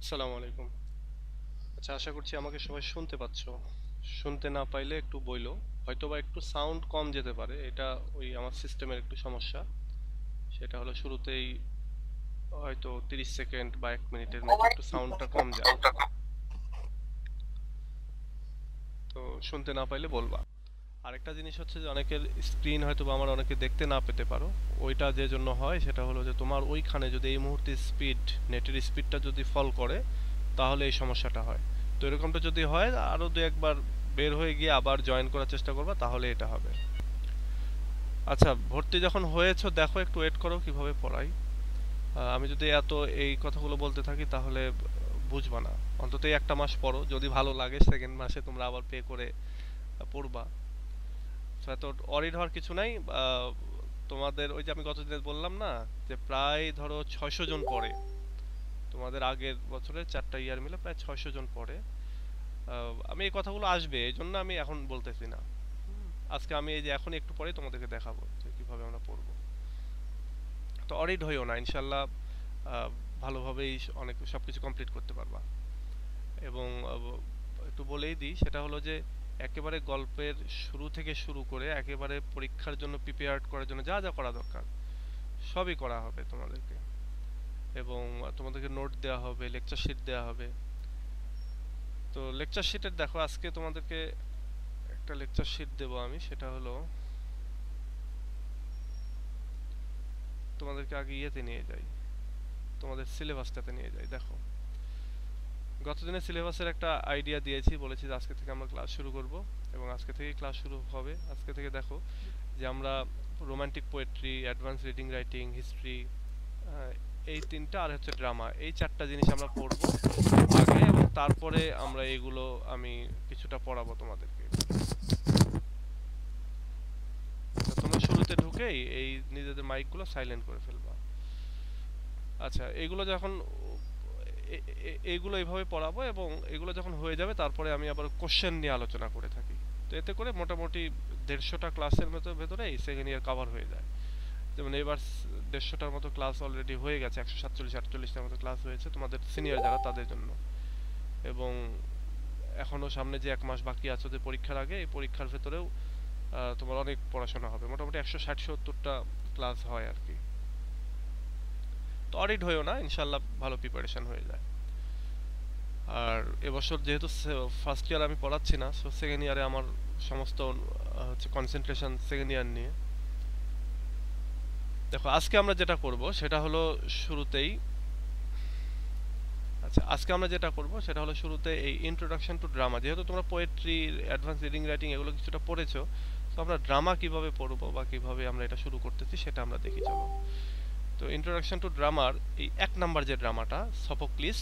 আসসালামু আলাইকুম। আচ্ছা, আশা করছি আমাকে সবাই শুনতে পাচ্ছো। শুনতে না পাইলে একটু বইলো। হয়তোবা একটু সাউন্ড কম যেতে পারে, এটা ওই আমার সিস্টেমের একটু সমস্যা। সেটা হলো শুরুতেই হয়তো 30 সেকেন্ড বা 1 মিনিটের মতো একটু সাউন্ডটা কম যায়। তো শুনতে না পাইলে বলবা। আরেকটা জিনিস হচ্ছে যে অনেকের স্ক্রিন হয়তো বা আমার অনেকে দেখতে না পেতে পারো। ওইটা যে জন্য হয় সেটা হলো যে তোমার ওইখানে যদি এই মুহূর্তে নেটের স্পিডটা যদি ফল করে, তাহলে এই সমস্যাটা হয়। তো এরকমটা যদি হয়, আরো দু একবার বের হয়ে গিয়ে আবার জয়েন করার চেষ্টা করবা, তাহলে এটা হবে। আচ্ছা, ভর্তি যখন হয়েছো দেখো, একটু ওয়েট করো কিভাবে পড়াই। আমি যদি এত এই কথাগুলো বলতে থাকি তাহলে বুঝবা না। অন্তত এই একটা মাস পড়ো, যদি ভালো লাগে সেকেন্ড মাসে তোমরা আবার পে করে পড়বা। তো এত অরিড হওয়ার কিছু নাই। তোমাদের ওই যে আমি গতদিন বললাম না, যে প্রায় ধরো 600 জন পড়ে। তোমাদের আগের বছরের 4টা ইয়ার মিলে প্রায় 600 জন পড়ে। আমি এই কথাগুলো আসবে এই জন্য আমি এখন বলতেছি না। আজকে আমি এই যে এখন একটু পরে তোমাদেরকে দেখাবো যে কিভাবে আমরা পড়বো। তো অরিড হইও না, ইনশাল্লাহ ভালোভাবেই অনেক সবকিছু কমপ্লিট করতে পারবা। এবং একটু বলেই দিই, সেটা হলো যে একেবারে গল্পের শুরু থেকে শুরু করে একেবারে পরীক্ষার জন্য প্রিপেয়ার করার জন্য যা যা করা দরকার সবই করা হবে তোমাদেরকে। এবং তোমাদেরকে নোট দেওয়া হবে, লেকচার শিট দেওয়া হবে। তো লেকচার শিটের দেখো, আজকে তোমাদেরকে একটা লেকচার শিট দেবো আমি। সেটা হলো তোমাদেরকে আগে ইয়েতে নিয়ে যাই, তোমাদের সিলেবাসটাতে নিয়ে যাই। দেখো, গতদিনের সিলেবাসের একটা আইডিয়া দিয়েছি, বলেছি যে আজকে থেকে আমরা ক্লাস শুরু করব। এবং আজকে থেকেই ক্লাস শুরু হবে। আজকে থেকে দেখো যে আমরা romantic poetry, advance reading writing, history, এই তিনটা, আর হচ্ছে ড্রামা, এই চারটা জিনিস আমরা পড়বো আগে। এবং তারপরে আমরা এগুলো আমি কিছুটা পড়াবো তোমাদেরকে। তো তোমরা শুরুতে ঢুকেই এই নিজেদের মাইকগুলো সাইলেন্ট করে ফেলবা। আচ্ছা, এগুলো যখন এইগুলো এইভাবে পড়াবো, এবং এগুলো যখন হয়ে যাবে তারপরে আমি আবার কোশ্চেন নিয়ে আলোচনা করে থাকি। তো এতে করে মোটামুটি 150টা ক্লাসের মতো ভেতরে এই সেকেন্ড ইয়ার কভার হয়ে যায়। যেমন এবার 150টার মতো ক্লাস অলরেডি হয়ে গেছে, 147-48টার মতো ক্লাস হয়েছে তোমাদের সিনিয়র যারা তাদের জন্য। এবং এখনো সামনে যে 1 মাস বাকি আছে ওদের পরীক্ষার আগে, এই পরীক্ষার ভেতরেও তোমার অনেক পড়াশোনা হবে। মোটামুটি 160-70টা ক্লাস হয় আর কি। তো অডিট হয়েও না, ইনশাল্লাহ ভালো প্রিপারেশন হয়ে যায়। আর এবছর যেহেতু ফার্স্ট ইয়ার আমি পড়াচ্ছি না, সো সেকেন্ড ইয়ারে আমার সমস্ত হচ্ছে কনসেন্ট্রেশন সেকেন্ড ইয়ার নিয়ে। দেখো, আজকে আমরা যেটা করব সেটা হলো শুরুতেই, আচ্ছা আজকে আমরা যেটা করব সেটা হলো শুরুতে এই ইন্ট্রোডাকশন টু ড্রামা। যেহেতু তোমরা পোয়েট্রি, অ্যাডভান্স রিডিং রাইটিং এগুলো কিছুটা পড়েছো, তো আমরা ড্রামা কিভাবে পড়বো বা কিভাবে আমরা এটা শুরু করতেছি সেটা আমরা দেখি, চলো। তো ইন্ট্রোডাকশন টু ড্রামার এই 1 নাম্বার যে ড্রামাটা, সফোক্লিস,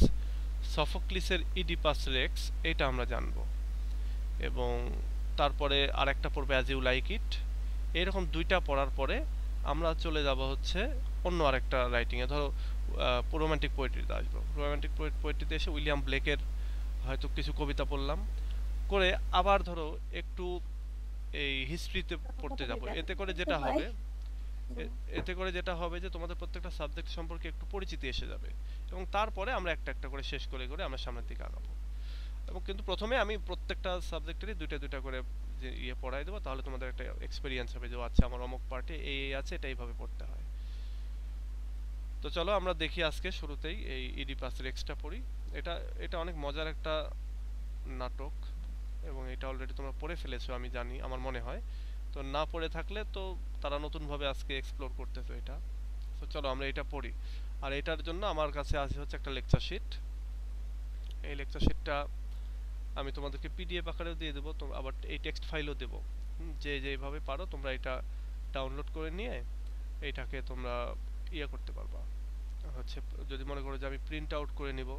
সফোক্লিসের ইডিপাস রেক্স, এটা আমরা জানবো। এবং তারপরে আরেকটা পড়বে অ্যাজ ইউ লাইক ইট। এরকম দুইটা পড়ার পরে আমরা চলে যাব হচ্ছে অন্য আরেকটা রাইটিংয়ে। ধরো রোমান্টিক পোয়েট্রিতে আসবো। রোমান্টিক পোয়েট্রিতে এসে উইলিয়াম ব্লেকের হয়তো কিছু কবিতা পড়লাম, করে আবার ধরো একটু এই হিস্ট্রিতে পড়তে যাব। এতে করে যেটা হবে যে তোমাদের প্রত্যেকটা সাবজেক্ট সম্পর্কে একটু পরিচিতি এসে যাবে। এবং তারপরে আমরা একটা একটা করে শেষ করে করে আমরা সামনের দিকে আগাবো। এবং কিন্তু প্রথমে আমি প্রত্যেকটা সাবজেক্টেরই দুইটা দুইটা করে যে পড়াই দেবো, তাহলে তোমাদের একটা এক্সপিরিয়েন্স হবে যে আচ্ছা আমার অমুক পার্টে এই এই আছে, এটা এইভাবে পড়তে হয়। তো চলো আমরা দেখি আজকে শুরুতেই এই ইডিপাস রেক্সটা পড়ি। এটা এটা অনেক মজার একটা নাটক, এবং এটা অলরেডি তোমরা পড়ে ফেলেছো আমি জানি, আমার মনে হয়। তো না পড়ে থাকলে তো তারা নতুনভাবে আজকে এক্সপ্লোর করতেছো এটা। তো চলো আমরা এটা পড়ি। আর এটার জন্য আমার কাছে আছে হচ্ছে একটা লেকচার শিট। এই লেকচার শিটটা আমি তোমাদেরকে পিডিএফ আকারেও দিয়ে দেবো, তো আবার এই টেক্সট ফাইলও দেবো। যে যেভাবে পারো তোমরা এটা ডাউনলোড করে নিয়ে এইটাকে তোমরা ইয়ে করতে পারবা। হচ্ছে যদি মনে করো যে আমি প্রিন্ট আউট করে নিব,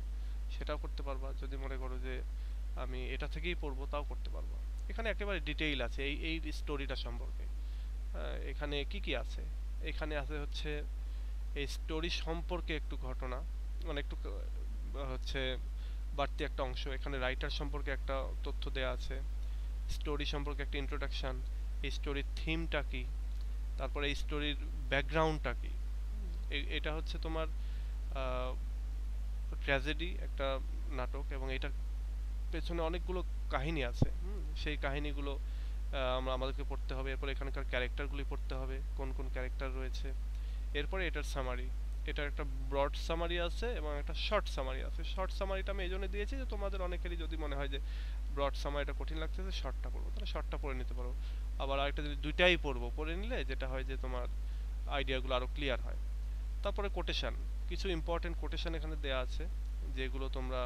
সেটাও করতে পারবা। যদি মনে করো যে আমি এটা থেকেই পড়বো, তাও করতে পারবা। এখানে একেবারে ডিটেইল আছে এই এই স্টোরিটা সম্পর্কে। এখানে কি কি আছে, এখানে আছে হচ্ছে এই স্টোরি সম্পর্কে একটু ঘটনা, মানে একটু হচ্ছে বাড়তি একটা অংশ। এখানে রাইটার সম্পর্কে একটা তথ্য দেয়া আছে, স্টোরি সম্পর্কে একটা ইন্ট্রোডাকশন, এই স্টোরির থিমটা কি, তারপরে এই স্টোরির ব্যাকগ্রাউন্ডটা কি। এটা হচ্ছে তোমার ট্র্যাজেডি একটা নাটক, এবং এটার পেছনে অনেকগুলো কাহিনী আছে। সেই কাহিনীগুলো আমরা আমাদেরকে পড়তে হবে। এরপর এখানকার ক্যারেক্টারগুলি পড়তে হবে, কোন কোন ক্যারেক্টার রয়েছে। এরপরে এটার সামারি, এটার একটা ব্রড সামারি আছে এবং একটা শর্ট সামারি আছে। শর্ট সামারিটা আমি এই জন্য দিয়েছি যে তোমাদের অনেকেরই যদি মনে হয় যে ব্রড সামারিটা কঠিন লাগতেছে, শর্টটা পড়বো, তাহলে শর্টটা পড়ে নিতে পারো। আবার আরেকটা যদি দুইটাই পড়ে নিলে যেটা হয় যে তোমার আইডিয়াগুলো আরো ক্লিয়ার হয়। তারপরে কোটেশন, কিছু ইম্পর্টেন্ট কোটেশন এখানে দেয়া আছে, যেগুলো তোমরা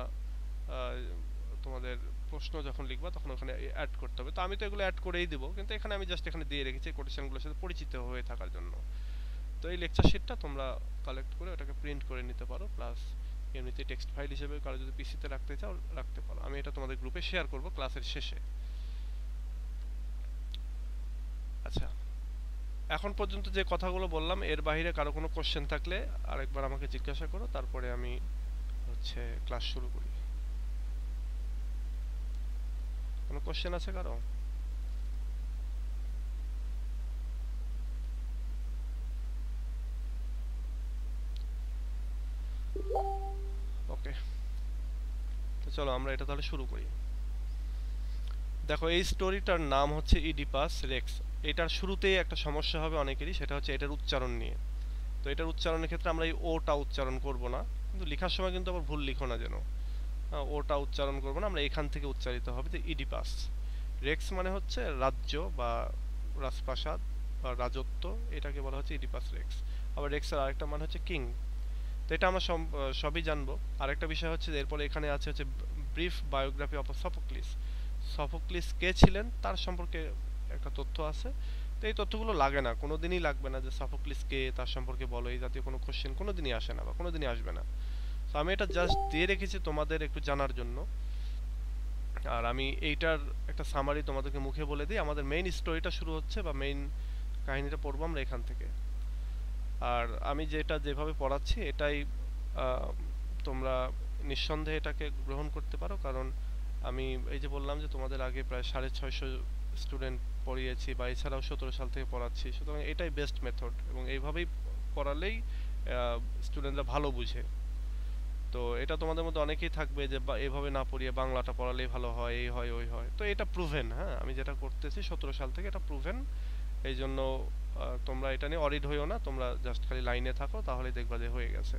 তোমাদের প্রশ্ন যখন লিখবা তখন ওখানে অ্যাড করতে হবে। তো আমি তো এগুলো অ্যাড করেই দিব, কিন্তু এখানে আমি জাস্ট এখানে দিয়ে রেখেছি কোটেশনগুলোর সাথে পরিচিত হয়ে থাকার জন্য। তো এই লেকচার শিটটা তোমরা কালেক্ট করে ওটাকে প্রিন্ট করে নিতে পারো, প্লাস এমনিতে টেক্সট ফাইল হিসেবে কারো যদি পিসিতে রাখতে চাও রাখতে পারো। আমি এটা তোমাদের গ্রুপে শেয়ার করব ক্লাসের শেষে। আচ্ছা, এখন পর্যন্ত যে কথাগুলো বললাম এর বাইরে কারো কোনো কোশ্চেন থাকলে আরেকবার আমাকে জিজ্ঞাসা করো, তারপরে আমি ক্লাস শুরু করি। কোনো কোশ্চেন আছে কারো? ওকে, তো চলো আমরা এটা তাহলে শুরু করি। দেখো, এই স্টোরিটার নাম হচ্ছে ইডিপাস রেক্স। এটার শুরুতেই একটা সমস্যা হবে অনেকেরই, সেটা হচ্ছে এটার উচ্চারণ নিয়ে। তো এটার উচ্চারণের ক্ষেত্রে আমরা এই ওটা উচ্চারণ করব না, কিন্তু লেখার সময় কিন্তু আবার ভুল লিখো না যেন। ওটা উচ্চারণ করব না, আমরা এখান থেকে উচ্চারিত হবে যে ইডিপাস রেক্স, মানে হচ্ছে রাজ্য বা রাজপ্রাসাদ বা রাজত্ব, এটাকে বলা হচ্ছে ইডিপাস রেক্স। আবার রেক্সের আরেকটা মানে হচ্ছে কিং। তো এটা আমরা সবই জানবো। আরেকটা বিষয় হচ্ছে যে এরপরে এখানে আছে হচ্ছে brief biography of Sophocles. Sophocles কে ছিলেন তার সম্পর্কে একটা তথ্য আছে। তো এই তথ্যগুলো লাগে না, কোনোদিনই লাগবে না যে সফোক্লিস কে তার সম্পর্কে বলো, এই জাতীয় কোনো কোশ্চেন কোনোদিনই আসে না বা কোনোদিনই আসবে না। তো আমি এটা জাস্ট দিয়ে রেখেছি তোমাদের একটু জানার জন্য। আর আমি এইটার একটা সামারি তোমাদেরকে মুখে বলে দিই। আমাদের মেইন স্টোরিটা শুরু হচ্ছে বা মেইন কাহিনীটা পড়বো আমরা এখান থেকে। আর আমি যেটা যেভাবে পড়াচ্ছি এটাই আহ, তোমরা নিঃসন্দেহে এটাকে গ্রহণ করতে পারো, কারণ আমি এই যে বললাম যে তোমাদের আগে প্রায় 650 স্টুডেন্ট পড়িয়েছি, বা এছাড়াও 17 সাল থেকে পড়াচ্ছি, সুতরাং এটাই বেস্ট মেথড, এবং এইভাবেই পড়ালেই স্টুডেন্টরা ভালো বুঝে। তো এটা তোমাদের মধ্যে অনেকেই থাকবে যে এভাবে না পড়িয়ে বাংলাটা পড়ালেই ভালো হয়, এই হয় ওই হয়। তো এটা প্রুভেন, হ্যাঁ, আমি যেটা করতেছি 17 সাল থেকে এটা প্রুভেন। এই জন্য তোমরা এটা নিয়ে অরিড হইও না, তোমরা জাস্ট খালি লাইনে থাকো, তাহলেই দেখবা যে হয়ে গেছে।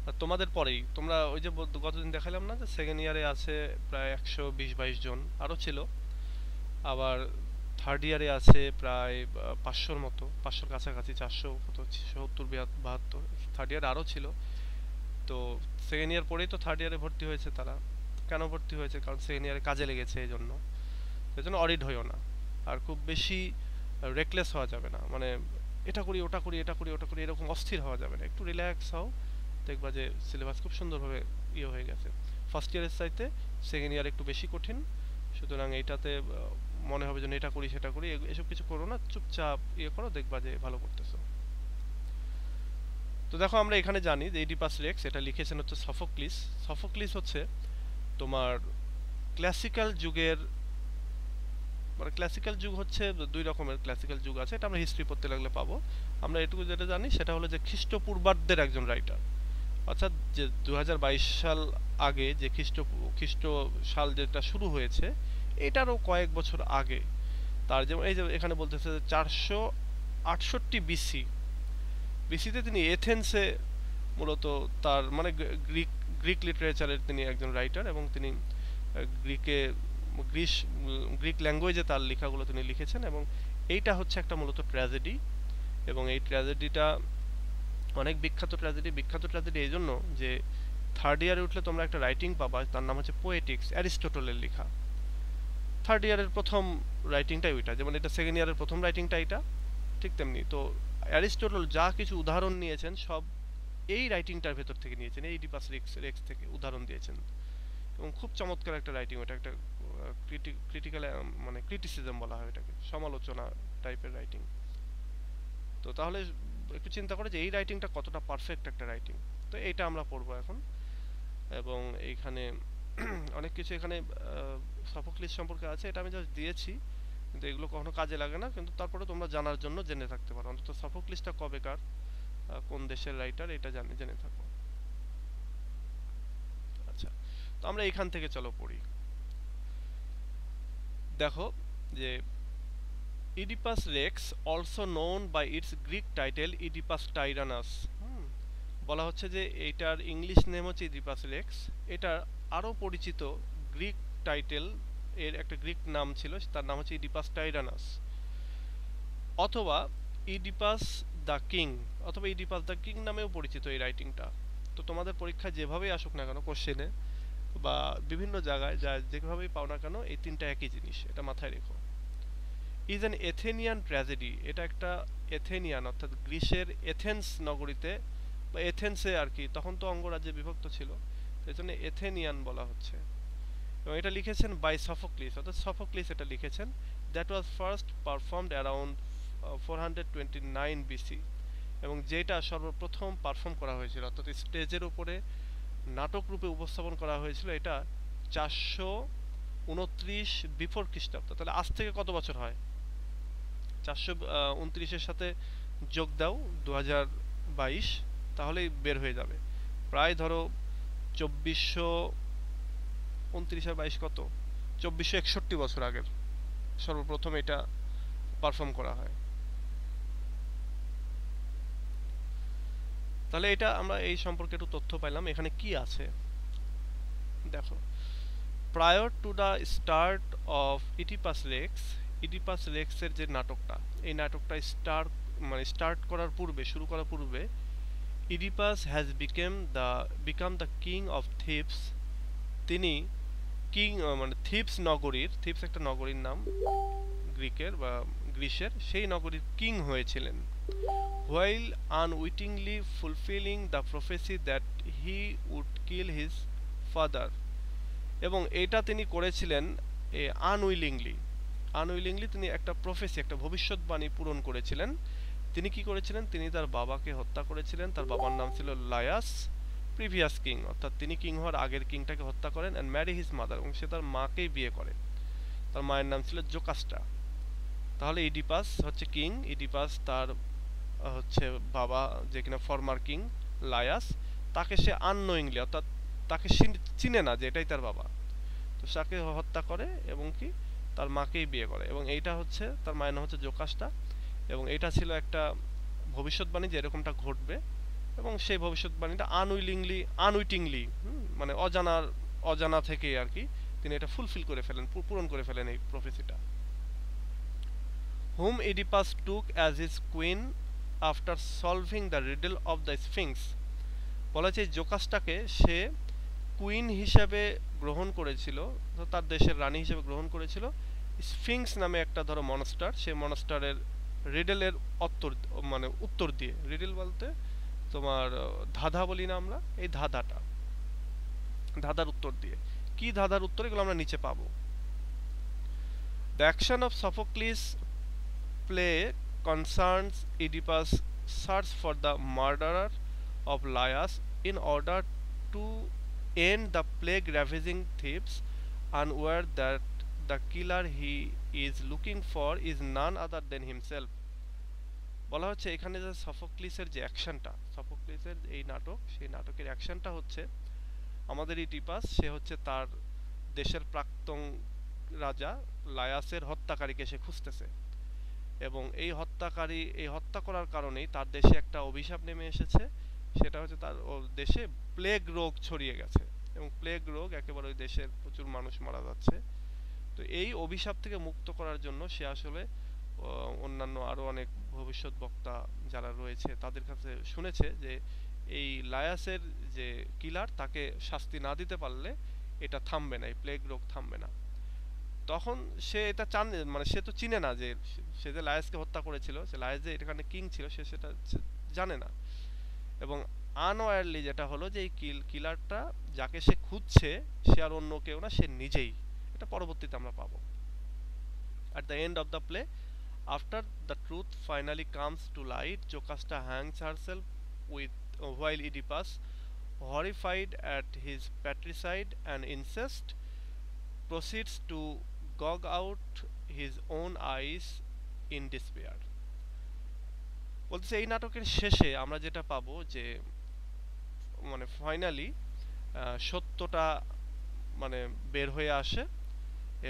আর তোমাদের পরেই তোমরা ওই যে গতদিন দেখালাম না যে সেকেন্ড ইয়ারে আছে প্রায় 120-22 জন, আরও ছিল। আবার থার্ড ইয়ারে আছে প্রায় 500-র মতো, 500-র কাছাকাছি, 400 কত 70-72। থার্ড ইয়ারে আরও ছিল। তো সেকেন্ড ইয়ার পরেই তো থার্ড ইয়ারে ভর্তি হয়েছে তারা। কেন ভর্তি হয়েছে? কারণ সেকেন্ড ইয়ারে কাজে লেগেছে, এই জন্য। এই জন্য অরিড হইও না, আর খুব বেশি রেকলেস হওয়া যাবে না, মানে এটা করি ওটা করি এটা করি ওটা করি এরকম অস্থির হওয়া যাবে না, একটু রিল্যাক্স হও, দেখবা যে সিলেবাস খুব সুন্দরভাবে ইয়ে হয়ে গেছে। ফার্স্ট ইয়ারের চাইতে সেকেন্ড ইয়ার একটু বেশি কঠিন, সুতরাং এইটাতে মনে হবে যেন এটা করি সেটা করি, এসব কিছু করো না, চুপচাপ ইয়ে করো, দেখবা যে ভালো করতেছো। তো দেখো, আমরা এখানে জানি যে ইডিপাস রেক্স এটা লিখেছেন হচ্ছে সফোক্লিস। সফোক্লিস হচ্ছে তোমার ক্লাসিক্যাল যুগের, মানে ক্লাসিক্যাল যুগ হচ্ছে দুই রকমের ক্লাসিক্যাল যুগ আছে, এটা আমরা হিস্ট্রি পড়তে লাগলে পাবো। আমরা এটুকু যেটা জানি সেটা হলো যে খ্রিস্টপূর্বাব্দের একজন রাইটার, অর্থাৎ যে 2022 সাল আগে যে খ্রিস্ট সাল যেটা শুরু হয়েছে এটারও কয়েক বছর আগে, তার যেমন এই যে এখানে বলতেছে যে 468 বিসি। বিসিতে তিনি এথেন্সে মূলত তার মানে গ্রিক গ্রিক লিটারেচারের তিনি একজন রাইটার, এবং তিনি গ্রিকে গ্রিস গ্রিক ল্যাঙ্গুয়েজে তার লেখাগুলো তিনি লিখেছেন, এবং এইটা হচ্ছে একটা মূলত ট্র্যাজেডি। এবং এই ট্র্যাজেডিটা অনেক বিখ্যাত ট্র্যাজেডি এই জন্য যে থার্ড ইয়ারে উঠলে তোমরা একটা রাইটিং পাবা, তার নাম হচ্ছে পোয়েটিক্স, অ্যারিস্টটলের লেখা। থার্ড ইয়ারের প্রথম রাইটিংটাই ওইটা, যেমন এটা সেকেন্ড ইয়ারের প্রথম রাইটিংটা এটা, ঠিক তেমনি তো অ্যারিস্টটল যা কিছু উদাহরণ নিয়েছেন সব এই রাইটিংটার ভেতর থেকে নিয়েছেন, এই ইডিপাস রেক্স থেকে উদাহরণ দিয়েছেন। এবং খুব চমৎকার একটা রাইটিং, ওটা একটা ক্রিটিক্যাল মানে ক্রিটিসিজম বলা হয় এটাকে, সমালোচনা টাইপের রাইটিং। তো তাহলে একটু চিন্তা করে যে এই রাইটিংটা কতটা পারফেক্ট একটা রাইটিং। তো এইটা আমরা পড়বো এখন। এবং এইখানে অনেক কিছু এখানে সফোক্লিস সম্পর্কে আছে, এটা আমি জাস্ট দিয়েছি, কিন্তু এগুলো কখনো কাজে লাগে না, কিন্তু তারপরে তোমরা জানার জন্য জেনে থাকতে পারো, অন্তত সফোক্লিসটা কবেকার, কোন দেশের রাইটার, এটা জেনে থাকো। তো আমরা এখান থেকে চলো পড়ি। দেখো যে Oedipus Rex also known by its Greek title Oedipus Tyrannus, বলা হচ্ছে যে এইটার ইংলিশ নেম হচ্ছে ইডিপাস রেক্স। এটা আরও পরিচিত গ্রিক টাইটেল, এর একটা গ্রিক নাম ছিল, তার নাম হচ্ছে ইডিপাস টাইরানাস, অথবা ইডিপাস দ্য কিং, অথবা ইডিপাস দ্য কিং নামেও পরিচিত এই রাইটিংটা। তো তোমাদের পরীক্ষায় যেভাবেই আসুক না কেন, কোশ্চেনে বা বিভিন্ন জায়গায় যা যেভাবেই পাও না কেন, এই তিনটা একই জিনিস, এটা মাথায় রেখো। ইজ অ্যান এথেনিয়ান ট্র্যাজেডি, এটা একটা এথেনিয়ান অর্থাৎ গ্রিসের এথেন্স নগরীতে বা এথেন্সে আর কি, তখন তো অঙ্গরাজ্যে বিভক্ত ছিল, এই জন্য এথেনিয়ান বলা হচ্ছে। এবং এটা লিখেছেন বাই সফোক্লিস, অর্থাৎ সফোক্লিস এটা লিখেছেন। That was first performed around 429 BC, এবং যেটা সর্বপ্রথম পারফর্ম করা হয়েছিল অর্থাৎ স্টেজের উপরে নাটক রূপে উপস্থাপন করা হয়েছিল, এটা 429 বিফোর খ্রিস্টাব্দ। তাহলে আজ থেকে কত বছর হয়? 429-এর সাথে যোগ দাও 2022, তাহলেই বের হয়ে যাবে। প্রায় ধরো 2429 আর 22 কত, 2461 বছর আগের সর্বপ্রথম এটা পারফর্ম করা হয়। তাহলে এটা আমরা এই সম্পর্কে একটু তথ্য পাইলাম। এখানে কি আছে দেখো। Prior to the start of Oedipus Rex, Oedipus রেক্সের যে নাটকটা, এই নাটকটা স্টার্ট করার পূর্বে, শুরু করার পূর্বে, Oedipus has become the king of Thebes, তিনি কিং থিপস নগরীর, থিপস একটা নগরীর নাম গ্রিকের বা গ্রিসের, সেই নগরীর কিং হয়েছিলেন। while unwittingly fulfilling the prophecy that he would kill his father, এবং এটা তিনি করেছিলেন আনউইলিংলি তিনি একটা প্রফেসি, একটা ভবিষ্যৎবাণী পূরণ করেছিলেন। তিনি কি করেছিলেন? তিনি তার বাবাকে হত্যা করেছিলেন। তার বাবার নাম ছিল লায়াস, প্রিভিয়াস কিং, অর্থাৎ তিনি কিং হওয়ার আগের কিংটাকে হত্যা করেন, অ্যান্ড ম্যারি হিজ মাদার, এবং সে তার মাকেই বিয়ে করে। তার মায়ের নাম ছিল জোকাস্টা। তাহলে ইডিপাস হচ্ছে কিং, ইডিপাস তার হচ্ছে বাবা যে কিনা ফরমার কিং লায়াস, তাকে সে আননোয়িংলি অর্থাৎ তাকে চিনে না যে এটাই তার বাবা, তো তাকে হত্যা করে এবং কি তার মাকেই বিয়ে করে। এবং এইটা হচ্ছে তার মায়ের নাম হচ্ছে জোকাস্টা, এবং এটা ছিল একটা ভবিষ্যৎবাণী যে এরকমটা ঘটবে, এবং সেই ভবিষ্যৎবাণীটা আনউইটিংলি মানে অজানা থেকে আর কি তিনি এটা ফুলফিল করে ফেলেন, পূরণ করে ফেলেন এই প্রফেসিটা। whom Oedipus took as his queen after solving the riddle of the Sphinx, বলা যায় জোকাসটাকে সে কুইন হিসেবে গ্রহণ করেছিল, তার দেশের রানী হিসেবে গ্রহণ করেছিল স্ফিংস নামে একটা ধরো মনস্টার, সেই মনস্টারের রিডেলের উত্তর দিয়ে, রিডেল বলতে তোমার ধাঁধা বলি না আমরা, এই ধাঁধার উত্তর দিয়ে। কি ধাঁধার উত্তর? এগুলো আমরা নিচে পাবো। The action of Sophocles play concerns Oedipus' search for the murderer of Laius in order to end the plague ravaging Thebes, unaware that the killer he is looking for is none other than himself. বলা হচ্ছে এখানে যে সফোক্লিসের যে অ্যাকশনটা, সফোক্লিসের এই নাটক, সেই নাটকের অ্যাকশনটা হচ্ছে আমাদের ইডিপাস, সে হচ্ছে তার দেশের প্রাক্তন রাজা লায়াসের হত্যাকারীকে সে খুঁজতেছে, এবং এই হত্যা করার কারণেই তার দেশে একটা অভিশাপ নেমে এসেছে। সেটা হচ্ছে তার দেশে প্লেগ রোগ ছড়িয়ে গেছে, এবং প্লেগ রোগ একেবারে ওই দেশের প্রচুর মানুষ মারা যাচ্ছে। তো এই অভিশাপ থেকে মুক্ত করার জন্য সে আসলে অন্যান্য আরো অনেক ভবিষ্যৎ বক্তা যারা রয়েছে তাদের কাছে শুনেছে যে এই লায়াসের যে কিলার, তাকে শাস্তি না দিতে পারলে এটা থামবে না, এই প্লেগ রোগ থামবে না। তখন সে এটা সে তো চিনে না যে সে যে লায়াসকে হত্যা করেছিল, সে লায়াস যে এখানে কিং ছিল, সে সেটা জানে না। এবং আনওয়্যারলি যেটা হলো যে এই কিলারটা যাকে সে খুঁজছে সে আর অন্য কেউ না, সে নিজেই। এটা পরবর্তীতে আমরা পাবো। At the end of the play, after the truth finally comes to light, Jocasta hangs herself while Oedipus, horrified at his patricide and incest, proceeds to gouge out his own eyes in despair. বলতেছে এই নাটকের শেষে আমরা যেটা পাবো যে finally সত্যটা মানে বের হয়ে আসে,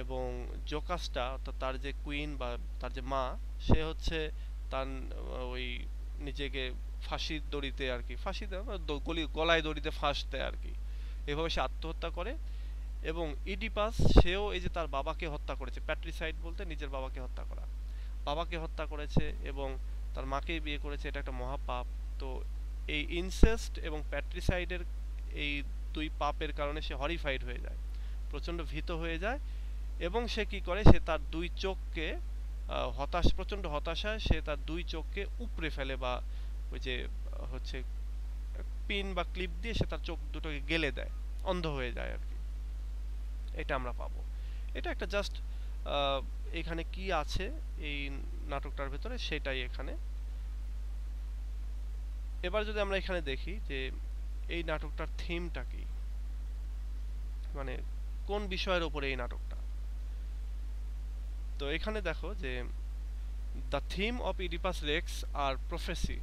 এবং জোকাসটা অর্থাৎ তার যে কুইন বা তার যে মা, সে হচ্ছে তার ওই নিজেকে ফাঁসির দড়িতে আর কি, ফাঁসি দেয় না, গলায় দড়িতে ফাঁস দেয় আর কি, এভাবে সে আত্মহত্যা করে। এবং ইডিপাস সেও এই যে তার বাবাকে হত্যা করেছে, প্যাট্রিসাইড বলতে নিজের বাবাকে হত্যা করা, বাবাকে হত্যা করেছে এবং তার মাকেই বিয়ে করেছে, এটা একটা মহাপাপ। তো এই ইনসেস্ট এবং প্যাট্রিসাইডের এই দুই পাপের কারণে সে হরিফাইড হয়ে যায়, প্রচণ্ড ভীত হয়ে যায়, এবং সে কি করে, সে তার দুই চোখকে প্রচণ্ড হতাশায় সে তার দুই চোখকে উপড়ে ফেলে, বা ওই যে হচ্ছে পিন বা ক্লিপ দিয়ে সে তার চোখ দুটোকে গেলে দেয়, অন্ধ হয়ে যায় আর কি। এটা আমরা পাবো। এটা একটা জাস্ট এখানে কি আছে এই নাটকটার ভেতরে সেটাই এখানে। এবার যদি আমরা এখানে দেখি যে এই নাটকটার থিমটা কি, মানে কোন বিষয়ের উপরে এই নাটকটা, তো এখানে দেখো যে the theme of Oedipus Rex আর প্রফেসি,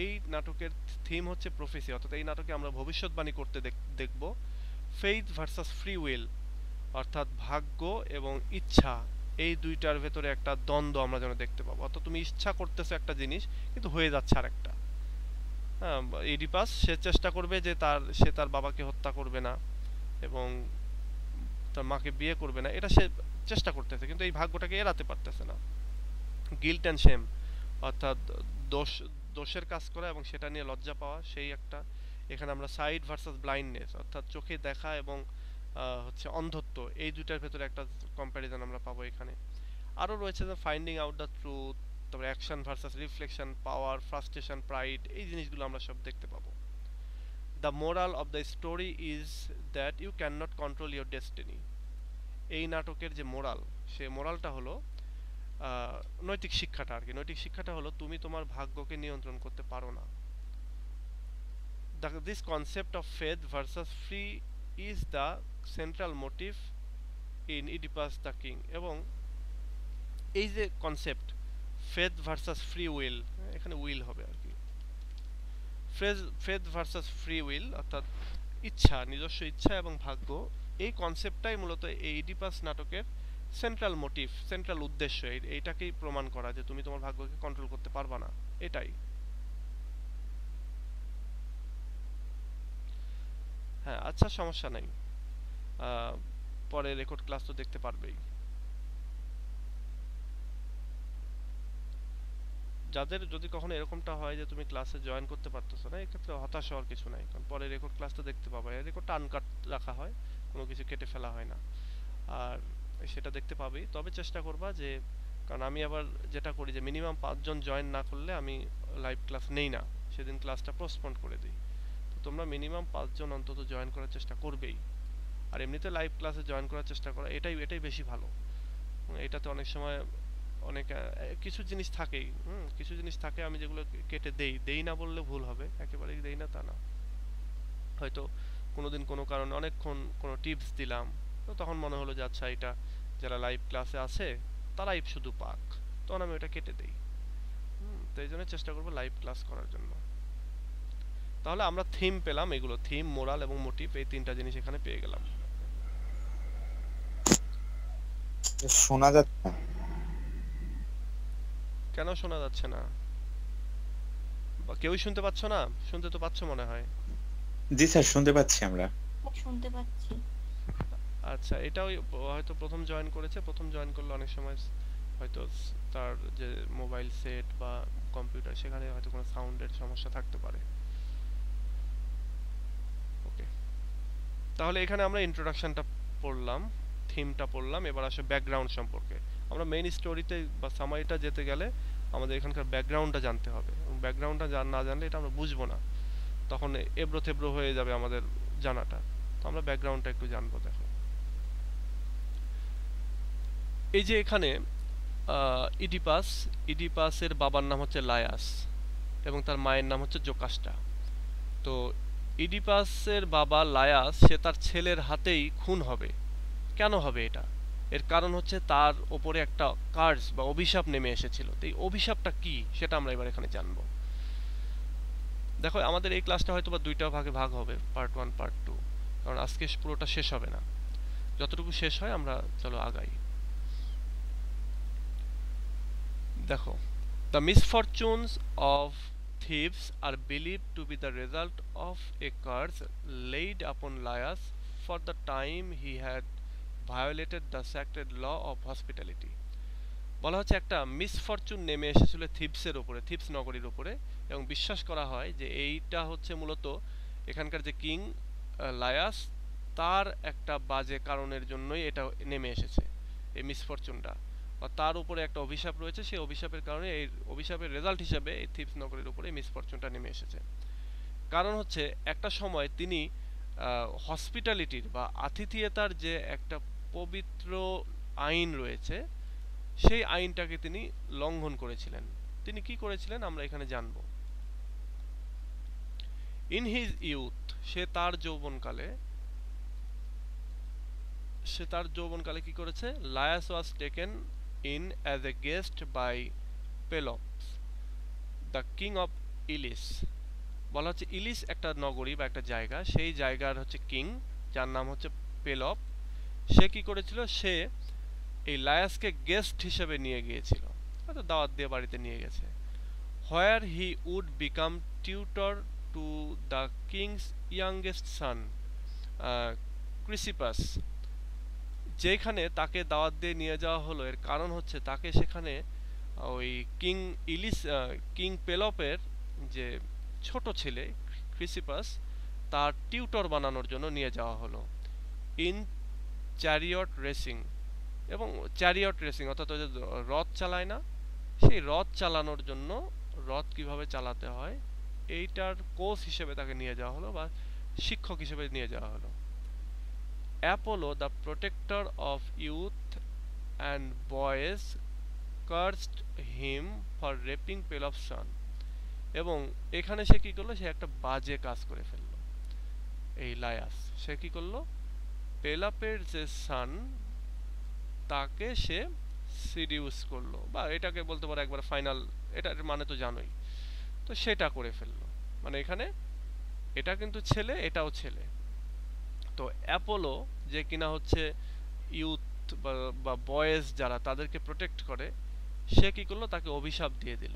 এই নাটকের থিম হচ্ছে প্রফেসি, অর্থাৎ এই নাটকে আমরা ভবিষ্যৎবাণী করতে দেখব ফেইথ ভার্সাস ফ্রি উইল, অর্থাৎ ভাগ্য এবং ইচ্ছা, এই দুইটার ভেতরে একটা দ্বন্দ্ব আমরা যেন দেখতে পাবো। অর্থাৎ তুমি ইচ্ছা করতেছো একটা জিনিস কিন্তু হয়ে যাচ্ছে আরেকটা। হ্যাঁ, ইডিপাস সে চেষ্টা করবে যে সে তার বাবাকে হত্যা করবে না এবং তার মাকে বিয়ে করবে না, এটা সে চেষ্টা করতেছে, কিন্তু এই ভাগ্যটাকে এড়াতে পারতেছে না। গিল্ট অ্যান্ড শেম, অর্থাৎ দোষ দোষের কাজ করা এবং সেটা নিয়ে লজ্জা পাওয়া, সেই একটা। এখানে আমরা সাইট ভার্সাস ব্লাইন্ডনেস, অর্থাৎ চোখে দেখা এবং হচ্ছে অন্ধত্ব, এই দুইটার ভেতরে একটা কম্প্যারিজন আমরা পাবো এখানে। আরও রয়েছে যে ফাইন্ডিং আউট দ্য ট্রুথ, তারপরে action versus reflection, power, frustration, pride, এই জিনিসগুলো আমরা সব দেখতে পাবো। The moral of the story is that you can not control your destiny, এই নাটকের যে মোরাল, সে মোরালটা হলো নৈতিক শিক্ষাটা আর কি। নৈতিক শিক্ষাটা হলো তুমি তোমার ভাগ্যকে নিয়ন্ত্রণ করতে পারো না। This concept of faith versus free is the central motive in Oedipus the king, এবং এই যে concept faith versus free will, এখানে উইল হবে আর কি, ফেথ ভার্সাস ফ্রি উইল অর্থাৎ ইচ্ছা, নিজস্ব ইচ্ছা এবং ভাগ্য, এই কনসেপ্টটাই মূলত এই ইডিপাস নাটকের সেন্ট্রাল মোটিভ, সেন্ট্রাল উদ্দেশ্য, এইটাকেই প্রমাণ করা যে তুমি তোমার ভাগ্যকে কন্ট্রোল করতে পারবা না, এটাই। হ্যাঁ, আচ্ছা, সমস্যা নাই, পরে রেকর্ড ক্লাস তো দেখতে পারবেই। যাদের যদি কখনো এরকমটা হয় যে তুমি ক্লাসে জয়েন করতে পারতেছো না, এক্ষেত্রে হতাশ হওয়ার কিছু নাই, কারণ পরে রেকর্ড ক্লাস তো দেখতে পাবে, রেকর্ডটা আনকাট রাখা হয়, কোনো কিছু কেটে ফেলা হয় না, আর সেটা দেখতে পাবেই। তবে চেষ্টা করবা যে, কারণ আমি আবার যেটা করি যে মিনিমাম 5 জন জয়েন না করলে আমি লাইভ ক্লাস নেই না, সেদিন ক্লাসটা পোস্টপোন্ড করে দিই। তো তোমরা মিনিমাম 5 জন অন্তত জয়েন করার চেষ্টা করবেই, আর এমনিতে লাইভ ক্লাসে জয়েন করার চেষ্টা করা, এটাই বেশি ভালো। এটাতে অনেক সময় অনেক কিছু জিনিস থাকেই, কিছু জিনিস থাকে আমি যেগুলো কেটে দেই না বললে ভুল হবে, একেবারেই দেই না তা না, হয়তো কোনোদিন কোনো কারণে অনেকক্ষণ কোনো টিপস দিলাম, তো তখন মনে হলো যে আচ্ছা এটা যারা লাইভ ক্লাসে আছে তারাই শুধু পাক, তখন আমি ওটা কেটে দেই। তো এই জন্য চেষ্টা করবো লাইভ ক্লাস করার জন্য। তাহলে আমরা থিম পেলাম, এগুলো থিম, মোরাল এবং মোটিভ, এই তিনটা জিনিস এখানে পেয়ে গেলাম। শোনা যাচ্ছে? কেন শোনা যাচ্ছে না? বা কেউই শুনতে পাচ্ছ না? শুনতে তো পাচ্ছ মনে হয়। জি স্যার, শুনতে পাচ্ছি আমরা। শুনতে পাচ্ছি। আচ্ছা, এটা ওই হয়তো প্রথম জয়েন করেছে, প্রথম জয়েন করলে অনেক সময় হয়তো তার যে মোবাইল সেট বা কম্পিউটার, সেখানে হয়তো কোনো সাউন্ডের সমস্যা থাকতে পারে। ওকে, তাহলে এখানে আমরা ইন্ট্রোডাকশনটা পড়লাম, থিমটা পড়লাম, এবার আসে ব্যাকগ্রাউন্ড সম্পর্কে। আমরা মেইন স্টোরিতে বা সামারিটা যেতে গেলে আমাদের এখানকার ব্যাকগ্রাউন্ডটা জানতে হবে, এবং ব্যাকগ্রাউন্ডটা না জানলে এটা আমরা বুঝবো না, তখন এবড়ো থেবড়ো হয়ে যাবে আমাদের জানাটা। তো আমরা ব্যাকগ্রাউন্ডটা একটু জানবো। দেখো, এই যে এখানে ইডিপাসের বাবার নাম হচ্ছে লায়াস এবং তার মায়ের নাম হচ্ছে জোকাস্টা। তো ইডিপাসের বাবা লায়াস, সে তার ছেলের হাতেই খুন হবে। কেন হবে এটা? এর কারণ হচ্ছে তার ওপরে একটা কার্স বা অভিশাপ নেমে এসেছিল। তো এই অভিশাপটা কি সেটা আমরা এবার এখানে জানবো। দেখো, আমাদের এই ক্লাসটা হয়তো বা দুইটা ভাগে ভাগ হবে, পার্ট 1 পার্ট 2, কারণ আজকে পুরোটা শেষ হবে না। যতটুকু শেষ হয় আমরা চলো আগাই। দেখো, the misfortunes of thieves are believed to be the result of a curse laid upon Laius for the time he had violated the sacred law of hospitality. বলা হচ্ছে একটা মিসফরচুন নেমে এসেছিল থিবসের উপরে, থিবস নগরীর উপরে, এবং বিশ্বাস করা হয় যে এইটা হচ্ছে মূলত এখানকার যে কিং লায়াস, তার একটা বাজে কারণের জন্যই এটা নেমে এসেছে, এই মিসফরচুনটা। বা তার উপরে একটা অভিশাপ রয়েছে, সেই অভিশাপের কারণে, এই অভিশাপের রেজাল্ট হিসেবে এই থিবস নগরীর উপরে মিসফরচুনটা নেমে এসেছে। কারণ হচ্ছে একটা সময় তিনি হসপিটালিটির বা আতিথেয়তার যে একটা পবিত্র আইন রয়েছে, সেই আইনটাকে তিনি লঙ্ঘন করেছিলেন। তিনি কি করেছিলেন আমরা এখানে জানব। ইন হিজ ইউথ, সে তার যৌবনকালে কি করেছে? Laius was taken in as a guest by Pelops, the king of Elis. বলা হচ্ছে ইলিস একটা নগরী বা একটা জায়গা, সেই জায়গার হচ্ছে কিং, যার নাম হচ্ছে পেলপ। সে কি করেছিল? সে এই লায়াসকে গেস্ট হিসেবে নিয়ে গিয়েছিল, হয়তো দাওয়াত দিয়ে বাড়িতে নিয়ে গেছে। Where he would become tutor to the king's youngest son Chrysippus. যেখানে তাকে দাওয়াত দিয়ে নিয়ে যাওয়া হলো, এর কারণ হচ্ছে তাকে সেখানে ওই কিং পেলপের যে ছোট ছেলে ক্রিসিপাস, তার টিউটর বানানোর জন্য নিয়ে যাওয়া হলো। ইন চ্যারিয়ট রেসিং, এবং চ্যারিয়ট রেসিং অর্থাৎ ওই যে রথ চালায় না, সেই রথ চালানোর জন্য, রথ কিভাবে চালাতে হয় এইটার কোচ হিসেবে তাকে নিয়ে যাওয়া হলো, বা শিক্ষক হিসেবে নিয়ে যাওয়া হলো। Apollo, the protector of youth and boys, cursed him for raping Pelops son. এবং এখানে সে কি করলো? সে একটা বাজে কাজ করে ফেললো। এই লায়াস সে কি করলো? পেলাপের যে সান, তাকে সে সিডিউস করলো, বা এটাকে বলতে পারো একবার ফাইনাল, এটার মানে তো জানোই, তো সেটা করে ফেললো। মানে এখানে এটা কিন্তু ছেলে, এটাও ছেলে। তো অ্যাপোলো যে কিনা হচ্ছে ইউথ বা বয়েজ যারা, তাদেরকে প্রোটেক্ট করে, সে কি করলো? তাকে অভিশাপ দিয়ে দিল।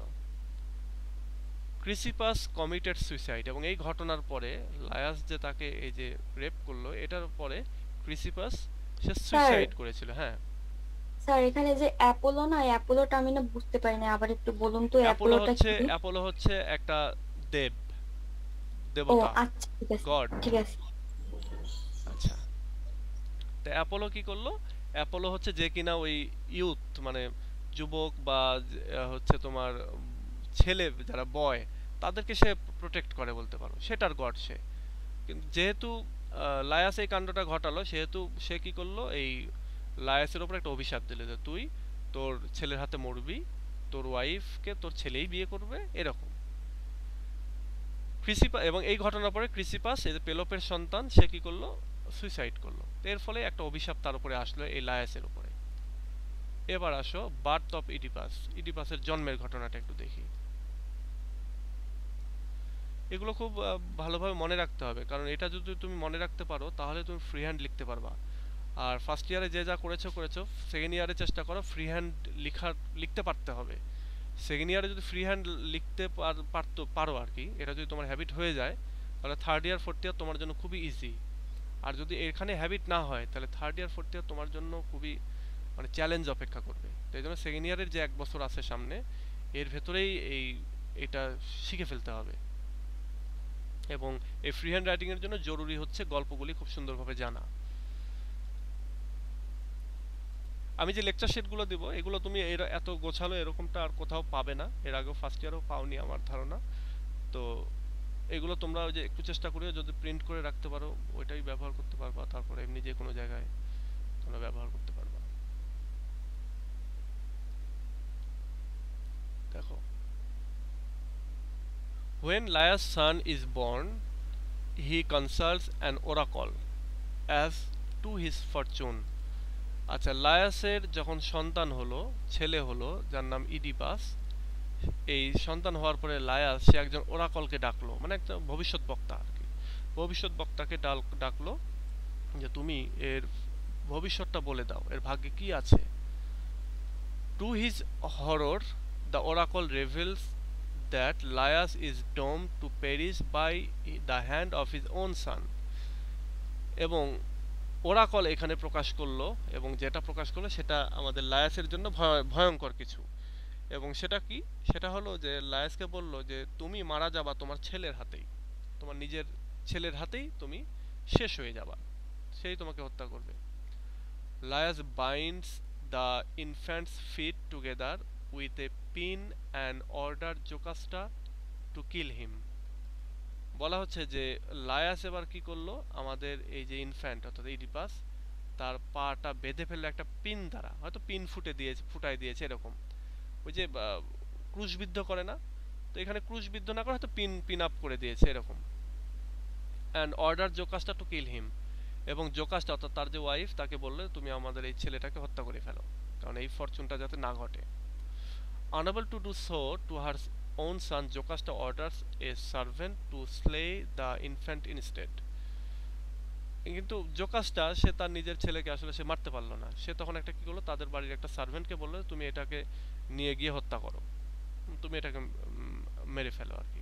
ক্রিসিপাস কমিটেড সুইসাইড, এবং এই ঘটনার পরে লায়াস যে তাকে এই যে রেপ করলো, এটার পরে ক্রিসিপাস সে স্যার সুইসাইড করেছিল। হ্যাঁ, স্যার এখানে যে অ্যাপোলো, না অ্যাপোলোটা আমি না বুঝতে পারিনি, আবার একটু বলুন তো অ্যাপোলোটা কি? অ্যাপোলো হচ্ছে একটা দেব, ও দেবতা, আচ্ছা, ঠিক আছে গড। ঠিক আছে। আচ্ছা, তো অ্যাপোলো কি করলো? অ্যাপোলো হচ্ছে যে কিনা ওই ইউথ, মানে যুবক বা হচ্ছে তোমার ছেলে যারা বয়, তাদেরকে সে প্রোটেক্ট করে বলতে পারো, সেটার গড সে। কিন্তু যেহেতু লায়াস এই কাণ্ডটা ঘটালো, সেহেতু সে কি করলো? এই লায়াসের উপর একটা অভিশাপ দিল যে তুই তোর ছেলের হাতে মরবি, তোর ওয়াইফকে তোর ছেলেই বিয়ে করবে, এরকম। ক্রিসিপাস, এবং এই ঘটনার পরে ক্রিসিপাস, এই যে পেলোপের সন্তান, সে কি করলো? সুইসাইড করলো। এর ফলে একটা অভিশাপ তার উপরে আসলো, এই লায়াসের উপরে। এবার আসো বার্থ অফ ইডিপাস, ইডিপাসের জন্মের ঘটনাটা একটু দেখি। এগুলো খুব ভালোভাবে মনে রাখতে হবে, কারণ এটা যদি তুমি মনে রাখতে পারো তাহলে তুমি ফ্রি হ্যান্ড লিখতে পারবা। আর ফার্স্ট ইয়ারে যে যা করেছো, সেকেন্ড ইয়ারে চেষ্টা করো ফ্রি হ্যান্ড লিখতে পারতে হবে। সেকেন্ড ইয়ারে যদি ফ্রি হ্যান্ড লিখতে পারো আর কি, এটা যদি তোমার হ্যাবিট হয়ে যায়, তাহলে থার্ড ইয়ার ফোর্থ ইয়ার তোমার জন্য খুবই ইজি। আর যদি এখানে হ্যাবিট না হয়, তাহলে থার্ড ইয়ার ফোর্থ ইয়ার তোমার জন্য খুবই মানে চ্যালেঞ্জ অপেক্ষা করবে। তো এই জন্য সেকেন্ড ইয়ারের যে 1 বছর আছে সামনে, এর ভেতরেই এটা শিখে ফেলতে হবে। এবং এই ফ্রি হ্যান্ড রাইটিং এর জন্য জরুরি হচ্ছে গল্পগুলি খুব সুন্দরভাবে জানা। আমি যে লেকচার শিটগুলো দিব, এগুলো তুমি এত গোছালো এরকমটা আর কোথাও পাবে না, এর আগেও ফার্স্ট ইয়ারও পাওনি আমার ধারণা। তো এগুলো তোমরা ওই যে একটু চেষ্টা করিও, যদি প্রিন্ট করে রাখতে পারো ওইটাই ব্যবহার করতে পারবা, তারপরে এমনি যে কোনো জায়গায় তোমরা ব্যবহার করতে পারবা। দেখো, when Laius' son is born, he consults an oracle as to his fortune. আচ্ছা, লায়াসের যখন সন্তান হলো, ছেলে হলো, যার নাম ইডিপাস, এই সন্তান হওয়ার পরে লায়াস সে একজন ওরাকলকে ডাকলো, মানে একটা ভবিষ্যৎ বক্তা আর কি। ভবিষ্যৎ বক্তাকে ডাকলো যে তুমি এর ভবিষ্যৎটা বলে দাও, এর ভাগ্যে কি আছে। To his horror the oracle reveals that Laius is doomed to perish by the hand of his own son. এবং ওরাকল এখানে প্রকাশ করলো, এবং যেটা প্রকাশ করলো সেটা আমাদের লায়াসের জন্য ভয়ঙ্কর কিছু। এবং সেটা কি, সেটা হলো যে লায়াসকে বলল যে তুমি মারা যাবা তোমার ছেলের হাতেই, তোমার নিজের ছেলের হাতেই তুমি শেষ হয়ে যাবা, সেই তোমাকে হত্যা করবে। Laius binds the infant's feet together with a pin and order Jocasta to kill him. বলা হচ্ছে যে লায়াস এবার কি করলো, আমাদের এই যে ইনফ্যান্ট অর্থাৎ ইডিপাস, তার পাটা বেঁধে ফেললো একটা পিন দ্বারা, হয়তো পিন ফুটাই দিয়েছে এরকম, ওই যে ক্রুশবিদ্ধ করে না, তো এখানে ক্রুশবিদ্ধ না করে হয়তো পিন আপ করে দিয়েছে এরকম। And order Jocasta to kill him, এবং জোকাস্টা অর্থাৎ তার যে ওয়াইফ তাকে বললে তুমি আমাদের এই ছেলেটাকে হত্যা করে ফেলো, কারণ এই ফরচুনটা যাতে না ঘটে। Unable to do so to her own son, Jocasta orders a servant to slay the infant instead. কিন্তু জোকাস্টা সে তার নিজের ছেলেকে আসলে সে মারতে পারলো না, সে তখন একটা কি করলো, তাদের বাড়ির একটা সার্ভেন্টকে বললো তুমি এটাকে নিয়ে গিয়ে হত্যা করো, তুমি এটাকে মেরে ফেলো আর কি।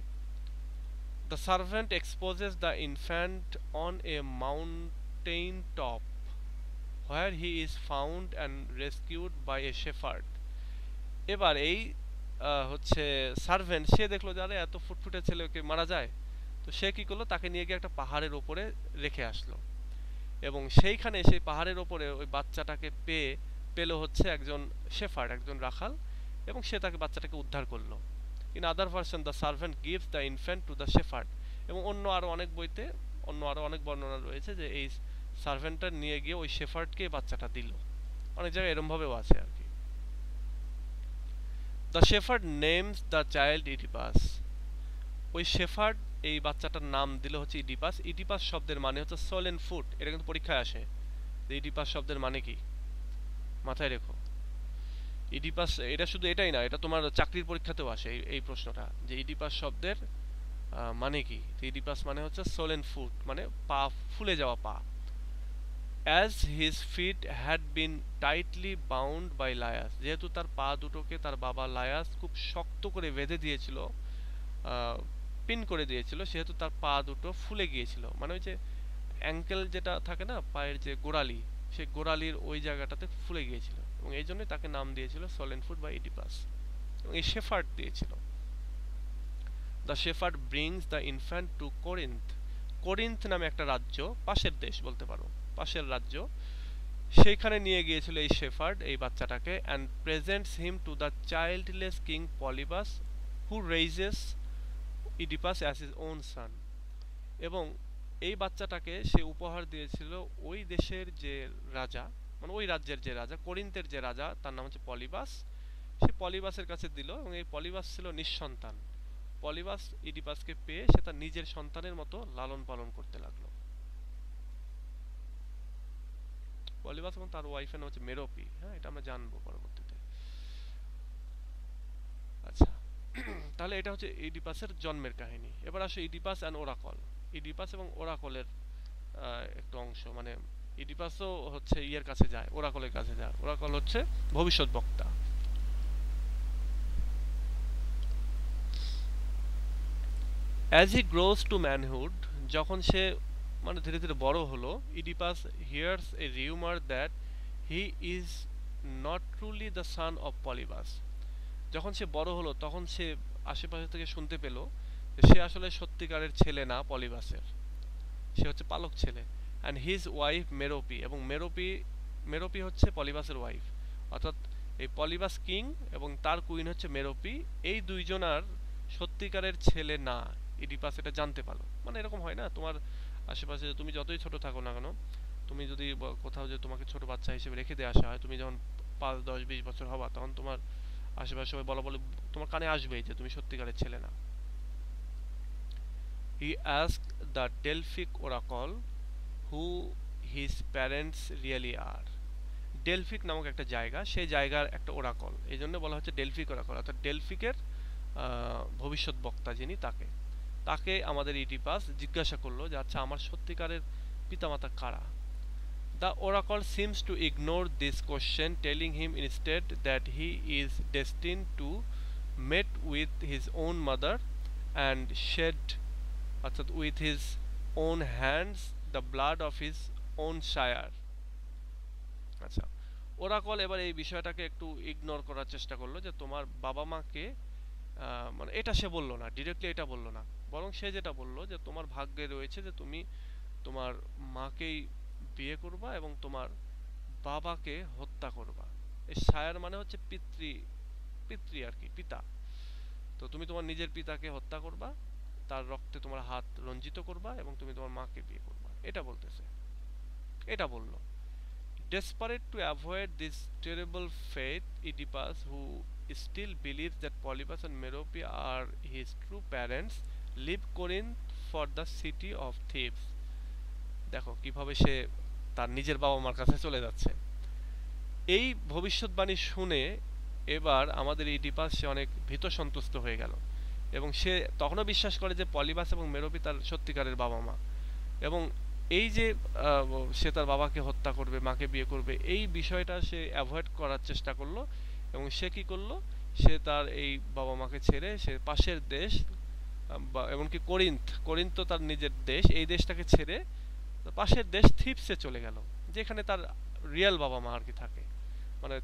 The servant exposes the infant on a mountain top where he is found and rescued by a shepherd. এবার এই হচ্ছে সার্ভেন্ট, সে দেখলো যে আরে এত ফুটফুটে ছেলেকে মারা যায়, তো সে কি করলো, তাকে নিয়ে গিয়ে একটা পাহাড়ের ওপরে রেখে আসলো, এবং সেইখানে সেই পাহাড়ের ওপরে ওই বাচ্চাটাকে পেলো হচ্ছে একজন শেফার্ড, একজন রাখাল, এবং সে তাকে বাচ্চাটাকে উদ্ধার করলো। In other version the servant gives the infant to the shepherd. এবং অন্য আরো অনেক বইতে অন্য আরো অনেক বর্ণনা রয়েছে যে এই সার্ভেন্টটা নিয়ে গিয়ে ওই শেফার্ডকে বাচ্চাটা দিল, অনেক জায়গায় এরম ভাবেও আছে আর কি। The shepherd names the child Oedipus. ওই শেফার্ড এই বাচ্চাটার নাম দিল হচ্ছে ইডিপাস। ইডিপাস শব্দের মানে হচ্ছে সোল এন্ড ফুট। এটা কিন্তু পরীক্ষায় আসে যে ইডিপাস শব্দের মানে কি, মাথায় রেখো। ইডিপাস এটা শুধু এটাই না, এটা তোমার চাকরির পরীক্ষাতেও আসে এই প্রশ্নটা, যে ইডিপাস শব্দের মানে কি। ইডিপাস মানে হচ্ছে সোল এন্ড ফুট, মানে পা, ফুলে যাওয়া পা। As his feet had been tightly bound by Laius, যেহেতু তার পা দুটোকে তার বাবা লায়াস খুব শক্ত করে বেঁধে দিয়েছিল, পিন করে দিয়েছিল, সেহেতু তার পা দুটো ফুলে গিয়েছিল, মানে ওই যে অ্যাঙ্কেল যেটা থাকে না পায়ের যে গোড়ালি, সেই গোড়ালির ওই জায়গাটাতে ফুলে গিয়েছিল, এবং এই জন্যই তাকে নাম দিয়েছিল সোলেনফুট বা ইডিপাস, এবং এই শেফার্ড দিয়েছিল। The shepherd brings the infant to Corinth. Corinth নামে একটা রাজ্য, পাশের দেশ বলতে পারো, পাশের রাজ্য, সেইখানে নিয়ে গিয়েছিল এই শেফার্ড এই বাচ্চাটাকে, and presents him to the childless king Polybus who raises Oedipus as his own son. এবং এই বাচ্চাটাকে সে উপহার দিয়েছিল ওই দেশের যে রাজা, মানে ওই রাজ্যের যে রাজা, কোরিন্থের যে রাজা, তার নাম হচ্ছে পলিবাস। সে পলিবাসের কাছে দিল, এবং এই পলিবাস ছিল নিঃসন্তান। পলিবাস ইডিপাসকে পেয়ে সে তার নিজের সন্তানের মতো লালন পালন করতে লাগলো। পলিবাস এবং তার ওয়াইফের নাম হচ্ছে মেরোপি। হ্যাঁ, এটা আমরা জানবো পরবর্তীতে। আচ্ছা, তাহলে এটা হচ্ছে ইডিপাসের জন্মের কাহিনী। এবার আসো ইডিপাস অ্যান্ড ওরাকল। ইডিপাস এবং ওরাকলের একটা অংশ, মানে ইডিপাসও হচ্ছে ইয়ের কাছে যায়, ওরাকলের কাছে যায়। ওরাকল হচ্ছে ভবিষ্যৎ বক্তা। As he grows to manhood, যখন সে মানে ধীরে ধীরে বড় হলো, Oedipus hears a rumor that he is not truly the son of Polybus. যখন সে বড় হলো তখন সে আশেপাশে থেকে শুনতে পেল যে সে আসলে সত্যিকারের ছেলে না পলিবাসের, সে হচ্ছে পালক ছেলে। অ্যান্ড হিজ ওয়াইফ মেরোপি, এবং মেরোপি হচ্ছে পলিবাসের ওয়াইফ, অর্থাৎ এই পলিবাস কিং এবং তার কুইন হচ্ছে মেরোপি, এই দুইজনার সত্যিকারের ছেলে না। ইডিপাস এটা জানতে পারলো। মানে এরকম হয় না, তোমার আশেপাশে তুমি যতই ছোট থাকো না কেন, তুমি যদি কোথাও যে তোমাকে ছোট বাচ্চা হিসেবে রেখে দিয়ে আসা হয়, তুমি যখন 5, 10, 20 বছর হবা, তখন তোমার আশেপাশে সবাই বলে তোমার কানে আসবেই যে তুমি সত্যিকারের ছেলে না। He asked the Delphic oracle who his parents really are. ডেলফিক নামক একটা জায়গা, সেই জায়গার একটা ওরাকল, এই জন্য বলা হচ্ছে ডেলফিক ওরাকল, অর্থাৎ ডেলফিকের ভবিষ্যৎ বক্তা যিনি, তাকে আমাদের ইডিপাস জিজ্ঞাসা করলো যে আচ্ছা আমার সত্যিকারের পিতামাতা কারা। The oracle seems to ignore this question, telling him instead that he is destined to meet with his own mother and shed with his own hands the blood of his own sire. আচ্ছা, Oracle এবার এই বিষয়টাকে একটু ignore করার চেষ্টা করলো যে তোমার বাবা মাকে মানে এটা সে বললো না, ডিরেক্টলি এটা বললো না, বরং সে যেটা বললো যে তোমার ভাগ্যে রয়েছে যে তুমি তোমার মাকেই বিয়ে করবা এবং তোমার বাবাকে হত্যা করবা। এই সায়ার মানে হচ্ছে পিতৃ, পিতৃ আর কি, পিতা। তো তুমি তোমার নিজের পিতাকে হত্যা করবা, তার রক্তে তোমার হাত রঞ্জিত করবা এবং তুমি তোমার মাকে বিয়ে করবা, এটা বলতেছে, এটা বললো। Desperate to avoid this terrible fate, Oedipus, who still believes that Polybus and Merope are his true parents, leave Corinth for the city of Thebes. দেখো কিভাবে সে তার নিজের বাবা মার কাছে চলে যাচ্ছে। এই ভবিষ্যৎবাণী শুনে এবার আমাদের ইডিপাস সে অনেক ভীত সন্তুষ্ট হয়ে গেল এবং সে তখনও বিশ্বাস করে যে পলিবাস এবং মেরোপি তার সত্যিকারের বাবা মা, এবং এই যে সে তার বাবাকে হত্যা করবে, মাকে বিয়ে করবে, এই বিষয়টা সে অ্যাভয়েড করার চেষ্টা করলো এবং সে কি করলো, সে তার এই বাবা মাকে ছেড়ে সে পাশের দেশ এমনকি করিন্থ তো তার নিজের দেশ, এই দেশটাকে ছেড়ে পাশের দেশ থিপসে চলে গেল, যেখানে তার রিয়েল বাবা মা আর কি থাকে। মানে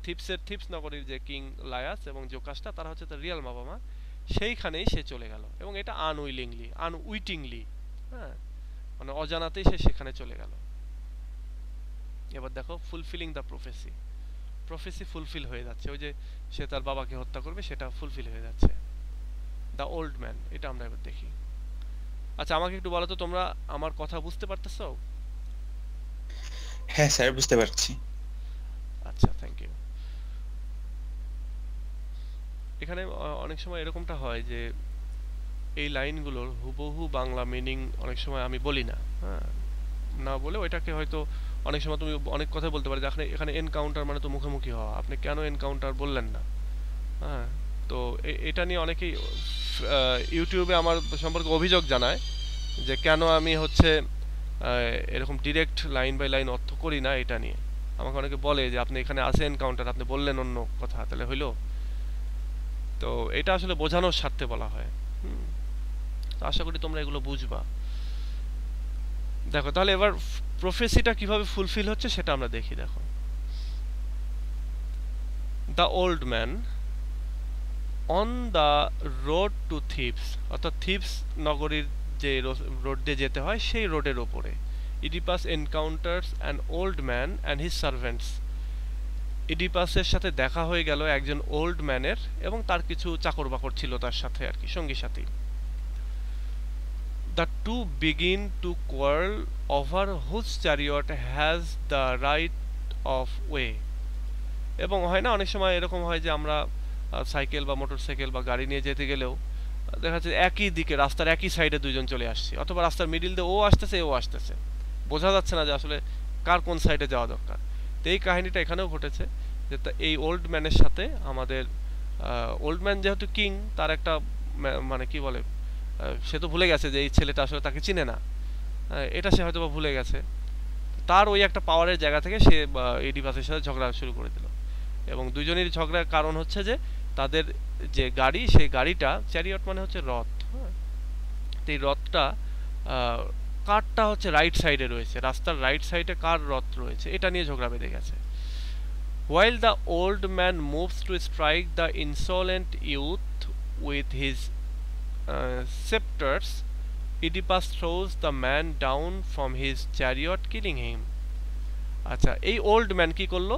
থিপস নগরীর যে কিং লায়াস এবং জোকাসটা তারা হচ্ছে তার রিয়েল বাবা মা, সেইখানেই সে চলে গেল এবং এটা আনউইটিংলি, হ্যাঁ, মানে অজানাতেই সে সেখানে চলে গেল। এবার দেখো ফুলফিলিং দ্য প্রফেসি ফুলফিল হয়ে যাচ্ছে, ওই যে সে তার বাবাকে হত্যা করবে সেটা ফুলফিল হয়ে যাচ্ছে। দ্য ওল্ড ম্যান, এটা আমরা এবার দেখি। আচ্ছা, আমাকে একটু বলো তো তোমরা আমার কথা বুঝতে পারতেছো? হ্যাঁ স্যার, বুঝতে পারছি। আচ্ছা, থ্যাংক ইউ। এখানে অনেক সময় এরকমটা হয় যে এই লাইনগুলোর হুবহু বাংলা মিনিং অনেক সময় আমি বলি না, হ্যাঁ, না বলে ওইটাকে হয়তো অনেক সময় তুমি অনেক কথা বলতে পারো যে এখানে এনকাউন্টার মানে তো মুখোমুখি হওয়া, আপনি কেন এনকাউন্টার বললেন না? হ্যাঁ, তো এটা নিয়ে অনেকেই ইউটিউবে আমার সম্পর্কে অভিযোগ জানায় যে কেন আমি হচ্ছে এরকম ডিরেক্ট লাইন বাই লাইন অর্থ করি না। এটা নিয়ে আমাকে অনেকে বলে যে আপনি এখানে আছে এনকাউন্টার, আপনি বললেন অন্য কথা, তাহলে হইলো? তো এটা আসলে বোঝানোর স্বার্থে বলা হয়। তো আশা করি তোমরা এগুলো বুঝবা। দেখো তাহলে এবার প্রফেসিটা কিভাবে ফুলফিল হচ্ছে সেটা আমরা দেখি। দেখো, the old man on the road to Thebes, অর্থাৎ থিপস নগরীর যে রোড দিয়ে যেতে হয় সেই রোডের ওপরে Oedipus encounters an old man and his servants. ইডিপাসের সাথে দেখা হয়ে গেল একজন ওল্ড ম্যানের এবং তার কিছু চাকর বাকর ছিল তার সাথে আর কি, সঙ্গী সাথী। The two begin to quarrel over whose chariot has the right of way. এবং হয় না অনেক সময় এরকম হয় যে আমরা সাইকেল বা মোটরসাইকেল বা গাড়ি নিয়ে যেতে গেলেও দেখা যাচ্ছে একই দিকে রাস্তার একই সাইডে দুইজন চলে আসছে, অথবা রাস্তার মিডিল দিয়ে ও আসতেছে ও আসতেছে, বোঝা যাচ্ছে না যে আসলে কার কোন সাইডে যাওয়া দরকার। তো এই কাহিনীটা এখানেও ঘটেছে যে এই ওল্ড ম্যানের সাথে আমাদের ওল্ড ম্যান যেহেতু কিং, তার একটা মানে কি বলে, সে তো ভুলে গেছে যে এই ছেলেটা আসলে তাকে চিনে না, এটা সে হয়তো বা ভুলে গেছে। তার ওই একটা পাওয়ারের জায়গা থেকে সে ইডিপাসের সাথে ঝগড়া শুরু করে দিল এবং দুজনের ঝগড়ার কারণ হচ্ছে যে তাদের যে গাড়ি, সেই গাড়িটা, চ্যারিয়ট মানে হচ্ছে রথ, হ্যাঁ, তো এই রথটা কারটা হচ্ছে রাইট সাইডে রয়েছে, রাস্তার রাইট সাইডে কার রথ রয়েছে, এটা নিয়ে ঝগড়া বেঁধে গেছে। While the old man moves to strike the insolent youth with his scepters, Oedipus throws the man down from his chariot, killing him. আচ্ছা, এই ওল্ড ম্যান কি করলো,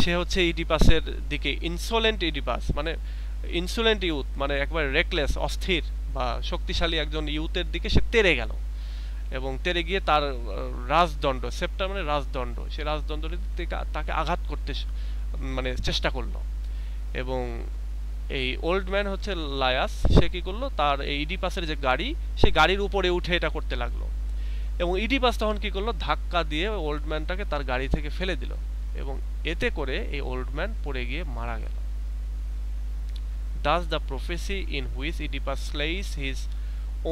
সে হচ্ছে ইডিপাসের দিকে, ইনসোলেন্ট ইডিপাস মানে ইনসোলেন্ট ইউথ মানে একবার রেকলেস, অস্থির বা শক্তিশালী একজন ইউথের দিকে সে তেড়ে গেল এবং তেড়ে গিয়ে তার রাজদণ্ড, সেপ্টার মানে রাজদণ্ড, সে রাজদণ্ড তাকে আঘাত করতে মানে চেষ্টা করলো। এবং এই ওল্ড ম্যান হচ্ছে লায়াস, সে কি করলো, তার এই ইডিপাসের যে গাড়ি, সেই গাড়ির উপরে উঠে এটা করতে লাগলো এবং ইডিপাস তখন কি করলো, ধাক্কা দিয়ে ওল্ড ম্যানটাকে তার গাড়ি থেকে ফেলে দিল এবং এতে করে এই ওল্ড ম্যান পড়ে গিয়ে মারা গেল। Thus the prophecy in which Oedipus slays his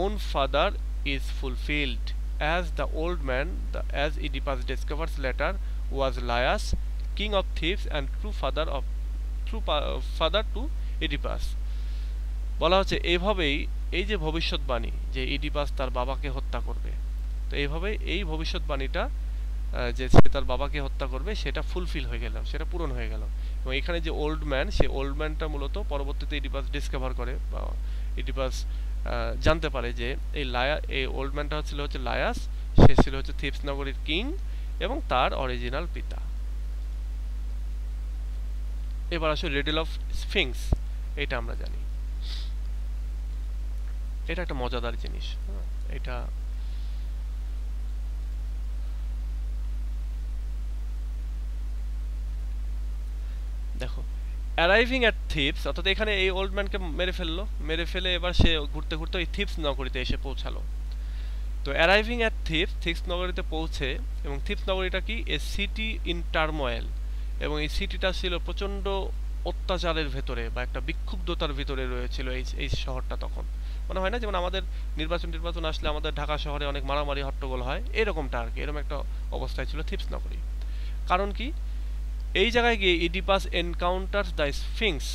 own father is fulfilled, as the old man, as Oedipus discovers later, was Laius, king of Thebes and true father to Oedipus. বলা হচ্ছে এইভাবেই এই যে ভবিষ্যৎবাণী যে ইডিপাস তার বাবাকে হত্যা করবে, তো এইভাবে এই ভবিষ্যৎবাণীটা যে সে তার বাবাকে হত্যা করবে সেটা ফুলফিল হয়ে গেল, সেটা পূরণ হয়ে গেল। এবং এখানে যে ওল্ড ম্যান, সেই ওল্ড ম্যানটা মূলত পরবর্তীতে ইডিপাস ডিসকভার করে বা ইডিপাস জানতে পারে যে এই ওল্ড ম্যানটা হচ্ছে লায়াস, সে ছিল হচ্ছে থিবস নগরীর কিং এবং তার অরিজিনাল পিতা। এবার আসলে রিডল অফ স্ফিংস, এটা আমরা জানি, এটা একটা মজাদার জিনিস। এটা দেখো, অ্যারাইভিং অ্যাট থিবস, অর্থাৎ এখানে এই ওল্ড ম্যানকে মেরে ফেলে এবার সে ঘুরতে ঘুরতে ওই থিবস নগরীতে এসে পৌঁছালো। তো অ্যারাইভিং অ্যাট থিবস নগরীতে পৌঁছে, এবং থিবস নগরীটা কি এ সিটি ইন টার্মোয়েল, এবং এই সিটিটা ছিল প্রচণ্ড অত্যাচারের ভেতরে বা একটা বিক্ষুব্ধতার ভিতরে রয়েছিল এই শহরটা। তখন মনে হয় না যেমন আমাদের নির্বাচন আসলে আমাদের ঢাকা শহরে অনেক মারামারি হট্টগোল হয়, এরকমটা আর কি, এরকম একটা অবস্থায় ছিল থিবস নগরী। কারণ কি, এই জায়গায় গিয়ে Oedipus encounters the Sphinx.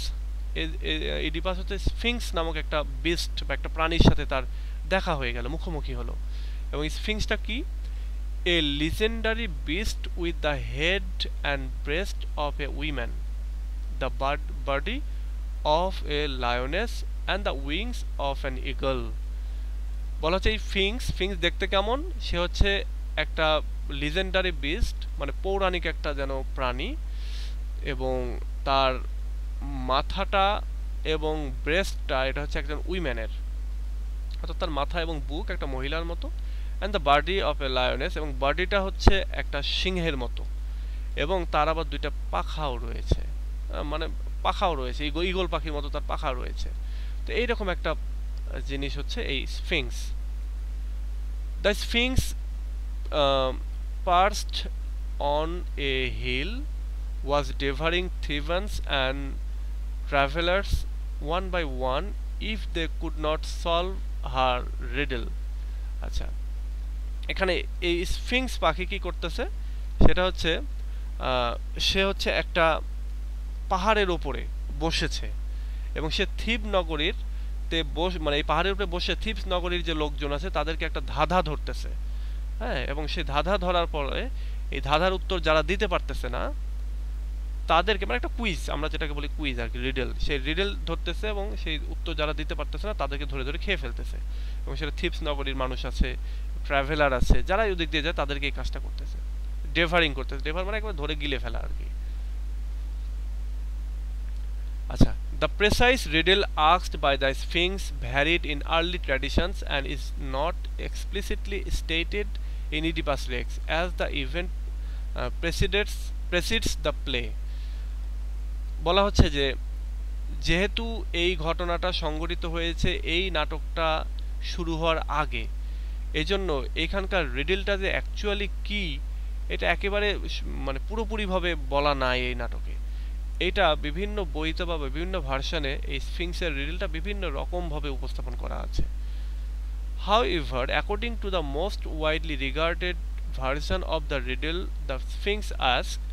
Oedipus হচ্ছে স্ফিংস নামক একটা বিস্ট বা একটা প্রাণীর সাথে তার দেখা হয়ে গেল, মুখোমুখি হলো। এবং স্ফিংসটা কি, a legendary beast with the head and breast of a woman, the body of a lioness and the wings of an eagle. বলা হচ্ছে এই স্ফিংস দেখতে কেমন, সে হচ্ছে একটা লিজেন্ডারি বিস্ট, মানে পৌরাণিক একটা যেন প্রাণী, এবং তার মাথাটা এবং ব্রেস্টটা এটা হচ্ছে একজন উইম্যানের, অর্থাৎ তার মাথা এবং বুক একটা মহিলার মতো, and the body of a lioness, এবং বডিটা হচ্ছে একটা সিংহের মতো, এবং তার আবার দুইটা পাখাও রয়েছে, মানে পাখাও রয়েছে, ঈগল পাখির মতো তার পাখা রয়েছে। তো এইরকম একটা জিনিস হচ্ছে এই Sphinx. The Sphinx perched on a hill was devouring Thebans and travelers one by one if they could not solve her riddle. আচ্ছা, এখানে এই স্ফিংস পাখি কি করতেছে, সেটা হচ্ছে সে হচ্ছে একটা পাহাড়ের উপরে বসেছে, এবং সে থিব নগরীর মানে এই পাহাড়ের উপরে বসে থিবস নগরীর যে লোকজন আছে তাদেরকে একটা ধাঁধা ধরতেছে। হ্যাঁ, এবং সেই ধাঁধা ধরার পরে এই ধাঁধার উত্তর যারা দিতে পারতেছে না তাদেরকে, মানে একটা কুইজ, আমরা যেটাকে বলি কুইজ আর কি, রিডেল, সেই রিডেল ধরতেছে এবং সেই উত্তর যারা দিতে পারতেছে না তাদেরকে ধরে ধরে খেয়ে ফেলতেছে। এবং সেটা থিবস নগরীর মানুষ আছে, ট্রাভেলার আছে, যারা ওদিক দিয়ে যায় তাদেরকে এই কাজটা করতেছে, ডেভারিং করতেছে। ডেভার মানে একবার ধরে গিলে ফেলা আর কি। আচ্ছা, the precise riddle asked by the Sphinx varied in early traditions and is not explicitly stated in Oedipus Rex as the event precedes the play. বলা হচ্ছে যে যেহেতু এই ঘটনাটা সংঘটিত হয়েছে এই নাটকটা শুরু হওয়ার আগে, এজন্য এখানকার রিডলটা যে অ্যাকচুয়ালি কি এটা একেবারে মানে পুরোপুরিভাবে বলা নাই এই নাটকে। এটা বিভিন্ন বইতে বা বিভিন্ন ভার্সনে এই স্ফিংসের রিডলটা বিভিন্ন রকমভাবে উপস্থাপন করা আছে। However, according to the most widely regarded version of the riddle the Sphinx asked,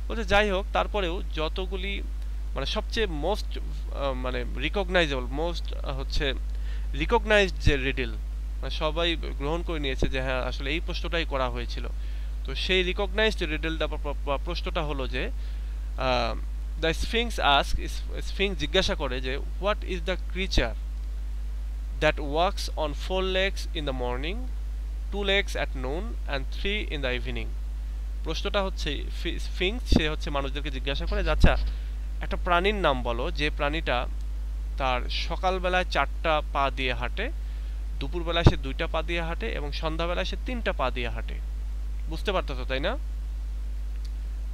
বলতে যাই হোক তারপরেও যতগুলি মানে সবচেয়ে মোস্ট মানে রিকগনাইজেবল, মোস্ট হচ্ছে রিকগনাইজড যে রিডল, মানে সবাই গ্রহণ করে নিয়েছে যে হ্যাঁ আসলে এই প্রশ্নটাই করা হয়েছিল। তো সেই রিকগনাইজড রিডলটা প্রশ্নটা হলো যে দ্য স্ফিংস আস্ক, স্ফিংস জিজ্ঞাসা করে যে what is the creature that wax on 4 legs in the morning, 2 legs at noon and 3 in the evening. প্রশ্নটা হচ্ছে স্ফিংস সে হচ্ছে মানুষদেরকে জিজ্ঞাসা করে, আচ্ছা একটা প্রাণীর নাম বলো যে প্রাণীটা তার সকালবেলায় 4টা পা দিয়ে হাঁটে, দুপুরবেলায় সে 2টা পা দিয়ে হাঁটে এবং সন্ধ্যাবেলায় সে 3টা পা দিয়ে হাঁটে। বুঝতে পারতেছো তাই না?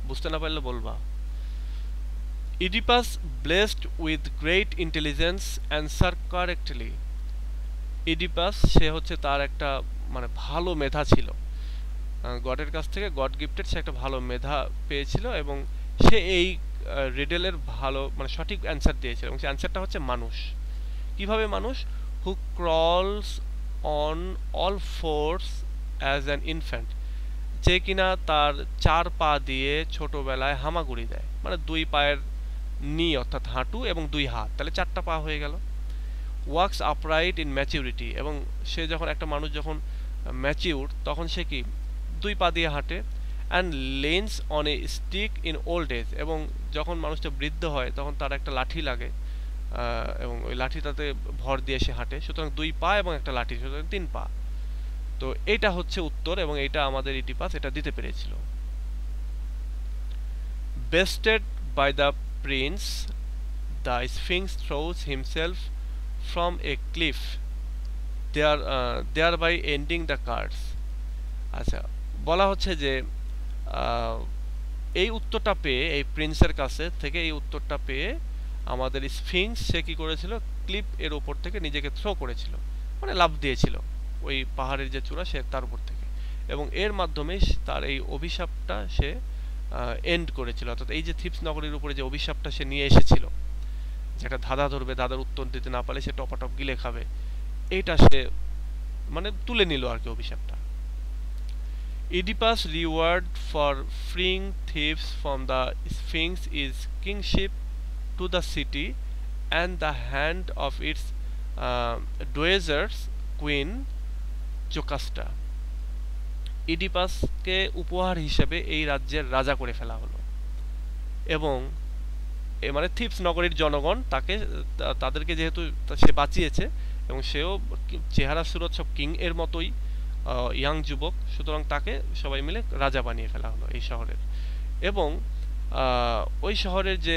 বুঝতে না পারলে বলবা। Oedipus, blessed with great intelligence, answered correctly. Oedipus সে হচ্ছে তার একটা মানে ভালো মেধা ছিল, গডের কাছ থেকে গড গিফটেড, সে একটা ভালো মেধা পেয়েছিল এবং সে এই রিডেলের ভালো মানে সঠিক অ্যান্সার দিয়েছিল। এবং সেই অ্যান্সারটা হচ্ছে মানুষ। কিভাবে মানুষ? Who crawls on all fours as an infant, যে কিনা তার 4 পা দিয়ে ছোটবেলায় হামাগুড়ি দেয়, মানে 2 পায়ের নি অর্থাৎ হাঁটু এবং 2 হাত, তাহলে 4টা পা হয়ে গেল। ওয়ার্কস আপরাইট ইন ম্যাচিউরিটি, এবং সে যখন একটা মানুষ যখন ম্যাচিউর তখন সে কি 2 পা দিয়ে হাঁটে। And leans on a stick in old age, এবং যখন মানুষটা বৃদ্ধ হয় তখন তার একটা লাঠি লাগে, এবং ওই লাঠিটাতে ভর দিয়ে সে হাঁটে। সুতরাং 2 পা এবং একটা লাঠি, সুতরাং 3 পা। তো এইটা হচ্ছে উত্তর, এবং এইটা আমাদের ইডিপাস এটা দিতে পেরেছিল। Bested by the prince, the Sphinx throws himself from a cliff, thereby ending the curse. আচ্ছা, বলা হচ্ছে যে এই উত্তরটা পেয়ে, এই প্রিন্সের কাছে থেকে এই উত্তরটা পেয়ে আমাদের স্ফিংস সে কি করেছিল, ক্লিপ এর উপর থেকে নিজেকে থ্রো করেছিল, মানে লাফ দিয়েছিল ওই পাহাড়ের যে চূড়া সে তার উপর থেকে, এবং এর মাধ্যমে তার এই অভিশাপটা সে এন্ড করেছিল। অর্থাৎ এই যে থিপস নগরীর উপরে যে অভিশাপটা সে নিয়ে এসেছিল, যেটা ধাঁধা ধরবে, ধাঁধার উত্তর দিতে না পারলে সে টপাটপ গিলে খাবে, এইটা সে মানে তুলে নিল আর কি অভিশাপটা। Oedipus' reward for freeing thieves from the Sphinx is kingship to the city and the hand of its dowager's queen Jocasta. ইডিপাসকে উপহার হিসেবে এই রাজ্যের রাজা করে ফেলা হলো, এবং মানে থিপস নগরীর জনগণ তাদেরকে যেহেতু সে বাঁচিয়েছে, এবং সেও চেহারা সুরত সব কিং এর মতোই ইয়াং যুবক, সুতরাং তাকে সবাই মিলে রাজা বানিয়ে ফেলা হলো এই শহরের। এবং ওই শহরের যে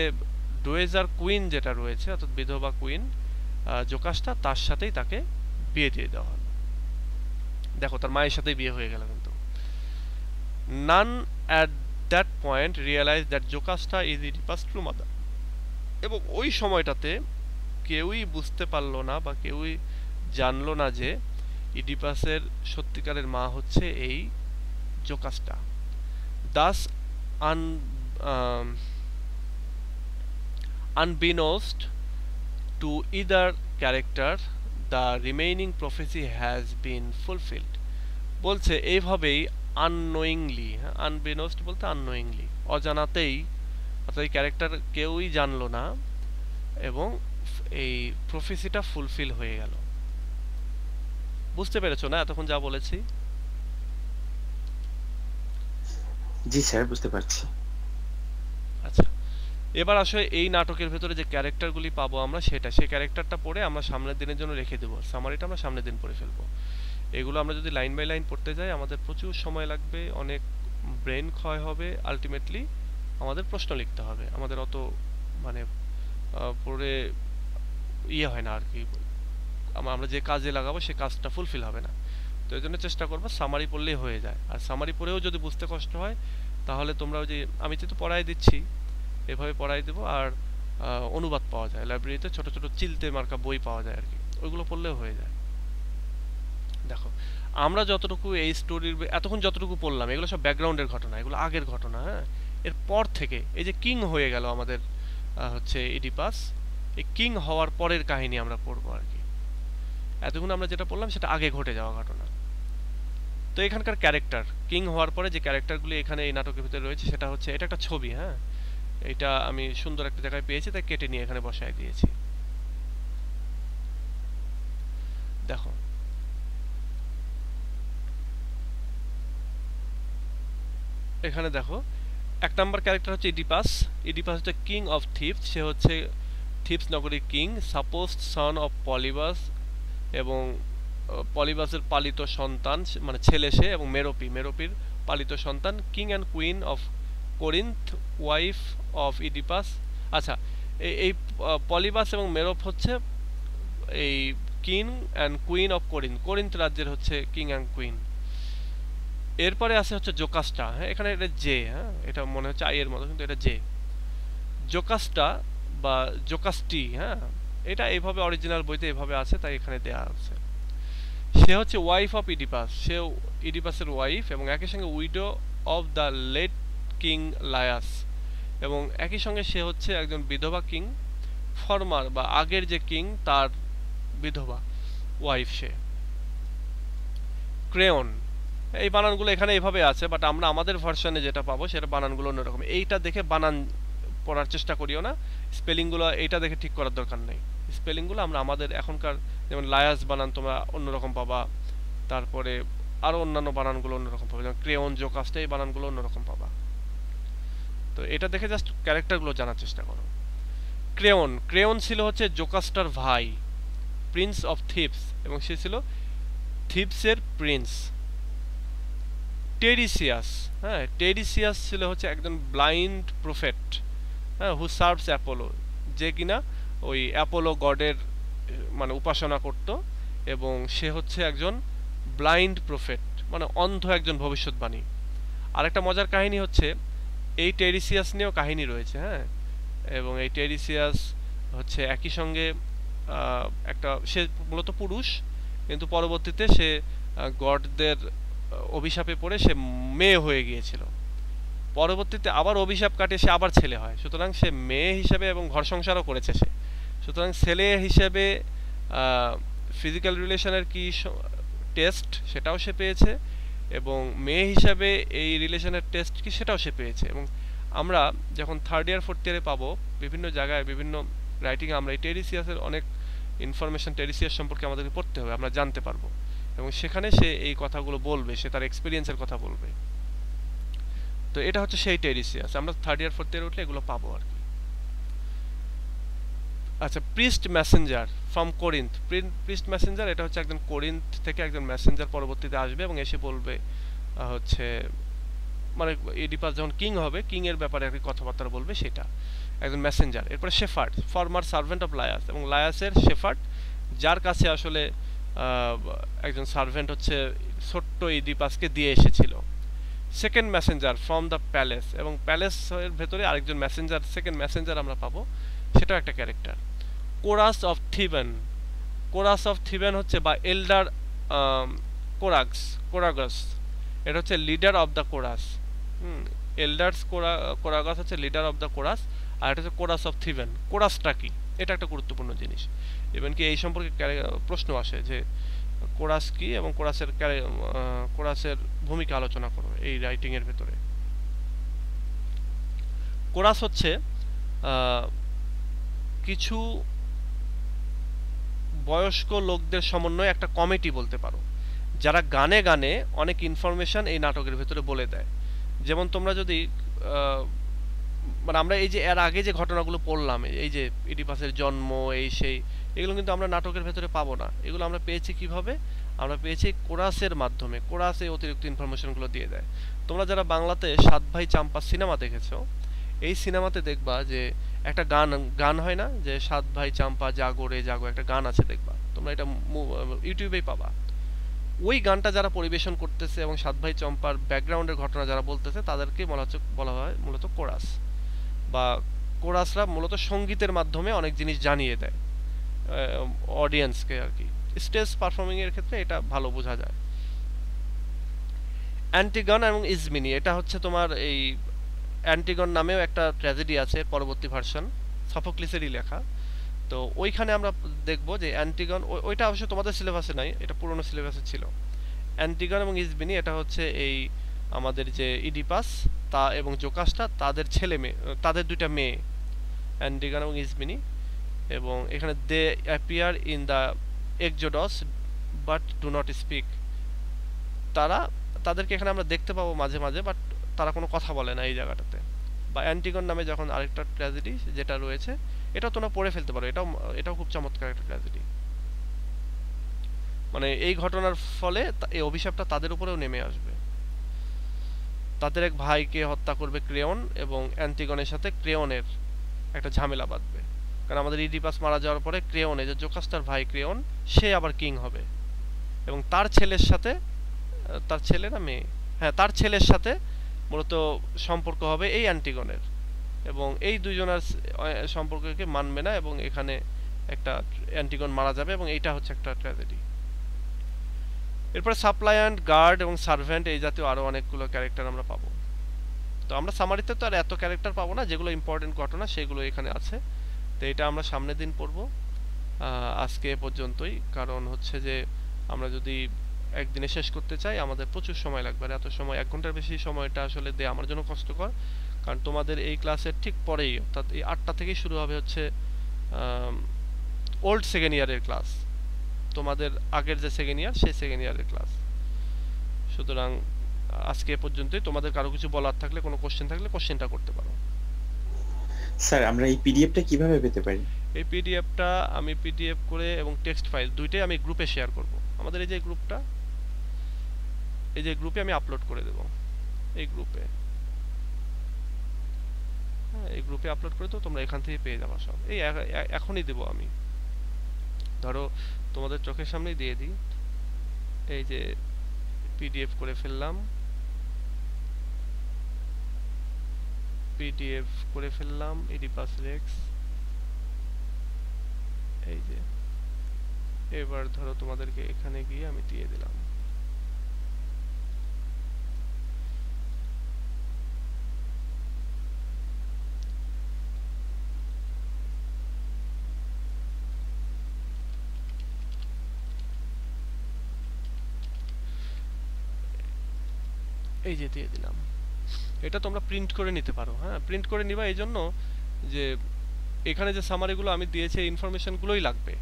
ডোয়েজার কুইন যেটা রয়েছে, অর্থাৎ বিধবা কুইন জোকাস্টা, তার সাথেই তাকে বিয়ে দিয়ে দেওয়া হলো। দেখো তার মায়ের সাথেই বিয়ে হয়ে গেল। কিন্তু none at that point realized that Jocasta is Oedipus' true mother, এবং ওই সময়টাতে কেউই বুঝতে পারলো না বা কেউই জানলো না যে ইডিপাসের সত্যিকারের মা হচ্ছে এই Jocasta. Thus unbeknownst to either character, the remaining prophecy has been fulfilled. বলছে এইভাবেই আননোয়িংলি, আনবিনোস্ট বলতে আননোয়িংলি, অজানাতেই, অর্থাৎ এই ক্যারেক্টার কেউই জানলো না, এবং এই প্রফেসিটা ফুলফিল হয়ে গেল। বুঝতে পেরেছো না এতক্ষণ যা বলেছি? জি স্যার, বুঝতে পারছি। আচ্ছা, এবার আসলে এই নাটকের ভেতরে যে ক্যারেক্টারগুলি পাবো আমরা, সেই ক্যারেক্টারটা পড়ে আমরা সামনের দিনের জন্য রেখে দেবো, সামারিটা আমরা সামনের দিন পড়ে ফেলবো। এগুলো আমরা যদি লাইন বাই লাইন পড়তে যাই আমাদের প্রচুর সময় লাগবে, অনেক ব্রেন ক্ষয় হবে, আলটিমেটলি আমাদের প্রশ্ন লিখতে হবে, আমাদের অত মানে পড়ে ইয়ে হয় না আর কি, আমরা যে কাজে লাগাবো সে কাজটা ফুলফিল হবে না। তো এই জন্য চেষ্টা করবো সামারি পড়লেই হয়ে যায়। আর সামারি পড়েও যদি বুঝতে কষ্ট হয় তাহলে তোমরা ওই যে আমি যেহেতু পড়াই দিচ্ছি এভাবে পড়াই দেবো, আর অনুবাদ পাওয়া যায় লাইব্রেরিতে, ছোট ছোট চিলতে মার্কা বই পাওয়া যায় আর কি, ওইগুলো পড়লেও হয়ে যায়। দেখো আমরা যতটুকু এই স্টোরির এতক্ষণ যতটুকু পড়লাম এগুলো সব ব্যাকগ্রাউন্ডের ঘটনা, এগুলো আগের ঘটনা। হ্যাঁ, এর পর থেকে এই যে কিং হয়ে গেল আমাদের হচ্ছে ইডিপাস, এই কিং হওয়ার পরের কাহিনী আমরা পড়বো আর কি। এতক্ষণ আমরা যেটা পড়লাম সেটা আগে ঘটে যাওয়া ঘটনা। তো এখানকার ক্যারেক্টার, কিং হওয়ার পরে যে ক্যারেক্টারগুলি এখানে এই নাটকের ভিতরে রয়েছে সেটা হচ্ছে, এটা একটা ছবি। হ্যাঁ, এটা আমি সুন্দর একটা জায়গায় পেয়েছি তাই কেটে নিয়ে এখানে বসায় দিয়েছি। দেখো এখানে দেখো 1 নাম্বার ক্যারেক্টার হচ্ছে ইডিপাস। ইডিপাস হচ্ছে কিং অফ থিপস, সে হচ্ছে থিপস নগরীর কিং, সাপোজড সন অফ পলিবাস, এবং পলিবাসের পালিত সন্তান, মানে ছেলে সে, এবং মেরোপির পালিত সন্তান, king and queen of Corinth, wife of Oedipus. আচ্ছা, এই পলিবাস এবং মেরোপ হচ্ছে এই king and queen of Corinth রাজ্যের হচ্ছে কিং অ্যান্ড কুইন। এরপরে আছে হচ্ছে জোকাস্টা। হ্যাঁ, এখানে এটা জে, হ্যাঁ এটা মনে হচ্ছে আই এর মতো কিন্তু এটা জে। জোকাস্টা বা জোকাস্টি, হ্যাঁ এটা এইভাবে অরিজিনাল বইতে এভাবে আছে তাই এখানে দেয়া আছে। সে হচ্ছে ওয়াইফ অফ ইডিপাস, সে ইডিপাসের ওয়াইফ, এবং একই সঙ্গে widow of the late king Laius, এবং একই সঙ্গে সে হচ্ছে একজন বিধবা কিং, ফরমার বা আগের যে কিং তার বিধবা ওয়াইফ সে। ক্রেয়ন, এই বানানগুলো এখানে এভাবে আছে, বাট আমরা আমাদের ভার্সনে যেটা পাবো সেটা বানানগুলো অন্যরকম। এইটা দেখে বানান পড়ার চেষ্টা করিও না, স্পেলিংগুলো এইটা দেখে ঠিক করার দরকার নেই। স্পেলিংগুলো আমরা আমাদের এখনকার, যেমন লায়াস বানান তোমরা অন্যরকম পাবা, তারপরে আরও অন্যান্য বানানগুলো অন্যরকম পাবা, যেমন ক্রেয়ন, জোকাস্টে, এই বানানগুলো অন্যরকম পাবা। তো এটা দেখে জাস্ট ক্যারেক্টারগুলো জানার চেষ্টা করো। ক্রেয়ন, ক্রেয়ন ছিল হচ্ছে জোকাস্টার ভাই, প্রিন্স অফ থিপস, এবং সে ছিল থিপসের প্রিন্স। টেরিসিয়াস, হ্যাঁ, টেরিসিয়াস ছিল হচ্ছে একজন ব্লাইন্ড প্রফেট, হ্যাঁ, হু সার্ভস অ্যাপোলো, যে কিনা ওই অ্যাপোলো গডের মানে উপাসনা করত, এবং সে হচ্ছে একজন ব্লাইন্ড প্রফেট, মানে অন্ধ একজন ভবিষ্যৎবাণী। আরেকটা মজার কাহিনী হচ্ছে এই টেরিসিয়াস নিয়েও কাহিনী রয়েছে, হ্যাঁ, এবং এই টেরিসিয়াস হচ্ছে একই সঙ্গে একটা, সে মূলত পুরুষ, কিন্তু পরবর্তীতে সে গডদের অভিশাপে পড়ে সে মেয়ে হয়ে গিয়েছিল, পরবর্তীতে আবার অভিশাপ কাটে সে আবার ছেলে হয়, সুতরাং সে মেয়ে হিসেবে এবং ঘর সংসারও করেছে সে, সুতরাং ছেলে হিসেবে ফিজিক্যাল রিলেশনের কি টেস্ট সেটাও সে পেয়েছে, এবং মেয়ে হিসাবে এই রিলেশনের টেস্ট কি সেটাও সে পেয়েছে। এবং আমরা যখন থার্ড ইয়ার ফোর্থ ইয়ারে পাবো বিভিন্ন জায়গায় বিভিন্ন রাইটিংয়ে আমরা এই টেরিসিয়াসের অনেক ইনফরমেশন, টেরিসিয়াস সম্পর্কে আমাদেরকে পড়তে হবে, আমরা জানতে পারবো, এবং সেখানে সে এই কথাগুলো বলবে, সে তার এক্সপিরিয়েন্সের কথা বলবে। তো এটা হচ্ছে সেই টেরিসিয়াস, আমরা থার্ড ইয়ার ফোর্থ ইয়ার উঠলে এগুলো পাবো আর কি। আচ্ছা, priest messenger from Corinth, priest messenger এটা হচ্ছে একজন কোরিন্থ থেকে একজন মেসেঞ্জার পরবর্তীতে আসবে এবং এসে বলবে হচ্ছে, মানে ইডিপাস যখন কিং হবে, কিং এর ব্যাপারে আর কি কথাবার্তা বলবে, সেটা একজন মেসেঞ্জার। এরপরে শেফার্ড, ফরমার সার্ভেন্ট অফ লায়াস, এবং লায়াসের শেফার্ড, যার কাছে আসলে একজন সার্ভেন্ট হচ্ছে ছোট্ট ইডিপাসকে দিয়ে এসেছিল। Second Messenger from the palace, এবং প্যালেসের ভেতরে আরেকজন মেসেঞ্জার, সেকেন্ড মেসেঞ্জার আমরা পাবো, সেটাও একটা character. Chorus of Theban, chorus of Theban হচ্ছে বা এল্ডার কোরাগাস, এটা হচ্ছে leader of the chorus. Elders Choragos হচ্ছে লিডার অফ দ্য কোরাস, আর এটা হচ্ছে কোরাস অফ থিবেন। কোরাসটা কি, এটা একটা গুরুত্বপূর্ণ জিনিস, ইভেন কি এই সম্পর্কে প্রশ্ন আসে যে কোরাস কি, এবং কোরাসের ভূমিকা আলোচনা করো এই রাইটিং এর ভেতরে। কোরাস হচ্ছে কিছু বয়স্ক লোকদের সমন্বয়ে একটা কমিটি বলতে পারো, যারা গানে গানে অনেক ইনফরমেশন এই নাটকের ভেতরে বলে দেয়। যেমন তোমরা যদি মানে আমরা এই যে এর আগে যে ঘটনাগুলো পড়লাম, এই যে ইডিপাসের জন্ম, এই সেই, এগুলো কিন্তু আমরা নাটকের ভেতরে পাবো না, এগুলো আমরা পেয়েছি কিভাবে, আমরা পেয়েছি কোরাসের মাধ্যমে। কোরাস এই অতিরিক্ত ইনফরমেশনগুলো দিয়ে দেয়। তোমরা যারা বাংলাতে সাত ভাই চাম্পা সিনেমা দেখেছো, এই সিনেমাতে দেখবা যে একটা গান হয় না, যে সাত ভাই চাম্পা জাগো রে জাগো, একটা গান আছে, দেখবা তোমরা, এটা ইউটিউবেই পাবা। ওই গানটা যারা পরিবেশন করতেছে এবং সাত ভাই চম্পার ব্যাকগ্রাউন্ডের ঘটনা যারা বলতেছে, তাদেরকে বলা হয় মূলত কোরাস, বা কোরাসরা মূলত সঙ্গীতের মাধ্যমে অনেক জিনিস জানিয়ে দেয় অডিয়েন্সকে আর কি। স্টেজ পারফর্মিং এর ক্ষেত্রে এটা ভালো বোঝা যায়। অ্যান্টিগন এবং ইজমিনি, এটা হচ্ছে তোমার এই অ্যান্টিগন নামেও একটা ট্র্যাজেডি আছে, পরবর্তী ভার্সন, সফোক্লিসেরই লেখা। তো ওইখানে আমরা দেখবো যে অ্যান্টিগন, ওইটা অবশ্য তোমাদের সিলেবাসে নাই, এটা পুরনো সিলেবাসে ছিল। অ্যান্টিগন এবং ইজমিনি এটা হচ্ছে এই আমাদের যে ইডিপাস তা এবং জোকাসটা, তাদের ছেলে মেয়ে, তাদের দুইটা মেয়ে, অ্যান্টিগন এবং ইজমিনি। এবং এখানে they appear in the exodus but do not speak, তাদেরকে এখানে আমরা দেখতে পাবো মাঝে মাঝে, বাট তারা কোনো কথা বলে না এই জায়গাটাতে। বা অ্যান্টিগন নামে যখন আরেকটা ট্র্যাজেডি যেটা রয়েছে, এটাও তোমরা পড়ে ফেলতে পারো, এটাও খুব চমৎকার একটা ট্র্যাজেডি। মানে এই ঘটনার ফলে এই অভিশাপটা তাদের উপরেও নেমে আসবে। তাদের এক ভাইকে হত্যা করবে ক্রেয়ন, এবং অ্যান্টিগনের সাথে ক্রেয়নের একটা ঝামেলা বাঁধবে, কারণ আমাদের ইডিপাস মারা যাওয়ার পরে ক্রেয়ন, এই যে জোকাস্টার ভাই ক্রেয়ন, সে আবার কিং হবে, এবং তার ছেলের সাথে, তার ছেলে না মেয়ে, হ্যাঁ তার ছেলের সাথে মূলত সম্পর্ক হবে এই অ্যান্টিগনের, এবং এই দুইজনের সম্পর্ককে মানবে না, এবং এখানে একটা অ্যান্টিগন মারা যাবে, এবং এইটা হচ্ছে একটা ট্র্যাজেডি। এরপরে সাপ্লায়ান্ট, গার্ড এবং সার্ভেন্ট, এই জাতীয় আরো অনেকগুলো ক্যারেক্টার আমরা পাবো। তো আমরা সামারিতে তো আর এত ক্যারেক্টার পাবো না, যেগুলো ইম্পর্টেন্ট ঘটনা সেগুলো এখানে আছে। তো এটা আমরা সামনের দিন পড়বো। আজকে এ পর্যন্তই, কারণ হচ্ছে যে আমরা যদি একদিনে শেষ করতে চাই, আমাদের প্রচুর সময় লাগবে। আর এত সময়, 1 ঘন্টার বেশি সময়টা আসলে দেয়া আমার জন্য কষ্টকর। কারণ তোমাদের এই ক্লাসের ঠিক পরেই, অর্থাৎ এই 8টা থেকেই শুরু হবে হচ্ছে ওল্ড সেকেন্ড ইয়ারের ক্লাস, তোমাদের আগের যে সেকেন্ড ইয়ার সেই সেকেন্ড ইয়ারের ক্লাস। সুতরাং আজকে এ পর্যন্তই। তোমাদের কারো কিছু বলার থাকলে, কোনো কোশ্চেন থাকলে কোশ্চেনটা করতে পারো। স্যার আমরা এই পিডিএফটা কিভাবে পেতে পারি? এই পিডিএফটা আমি পিডিএফ করে এবং টেক্সট ফাইল দুইটাই আমি গ্রুপে শেয়ার করব। আমাদের এই যে গ্রুপটা, এই যে গ্রুপে আমি আপলোড করে দেব, এই গ্রুপে, হ্যাঁ এই গ্রুপে আপলোড করে দেবো, তোমরা এখান থেকে পেয়ে যাবা সব। এই এখনই দেবো আমি, ধরো তোমাদের চোখের সামনেই দিয়ে দিই। এই যে পিডিএফ করে ফেললাম, পিডিএফ করে ফেললাম ইডিপাস রেক্স। এই যে এবার ধরো তোমাদেরকে এখানে গিয়ে আমি দিয়ে দিলাম। এই যে দিয়ে দিলাম। এটা তোমরা প্রিন্ট করে নিতে পারো, হ্যাঁ প্রিন্ট করে নিবা এই জন্য যে এখানে যে সামারিগুলো আমি দিয়েছি এই ইনফরমেশনগুলোই লাগবে,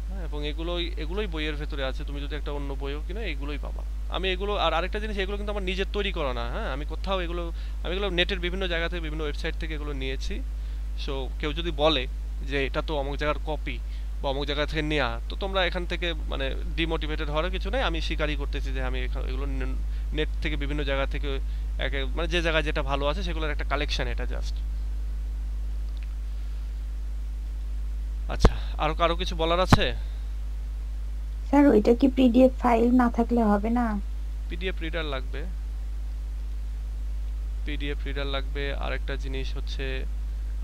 হ্যাঁ এবং এগুলোই বইয়ের ভেতরে আছে। তুমি যদি একটা অন্য বইও কিনো এগুলোই পাবা। আমি এগুলো, আর আরেকটা জিনিস, এগুলো কিন্তু আমার নিজের তৈরি করা না, হ্যাঁ আমি কোথাও আমি এগুলো নেটের বিভিন্ন জায়গা থেকে, বিভিন্ন ওয়েবসাইট থেকে এগুলো নিয়েছি। সো কেউ যদি বলে যে এটা তো অমুক জায়গার কপি বা অমুক জায়গা থেকে নেওয়া, তো তোমরা এখান থেকে মানে ডিমোটিভেটেড হওয়ার কিছু নেই। আমি স্বীকারই করতেছি যে আমি এগুলো নেট থেকে বিভিন্ন জায়গা থেকে মানে যে জায়গায় যেটা ভালো আছে সেগুলোর একটা কালেকশন এটা জাস্ট। আচ্ছা, আরো কারো কিছু বলার আছে? স্যার ওইটা কি পিডিএফ ফাইল না থাকলে হবে না? পিডিএফ রিডার লাগবে, পিডিএফ রিডার লাগবে। আরেকটা জিনিস হচ্ছে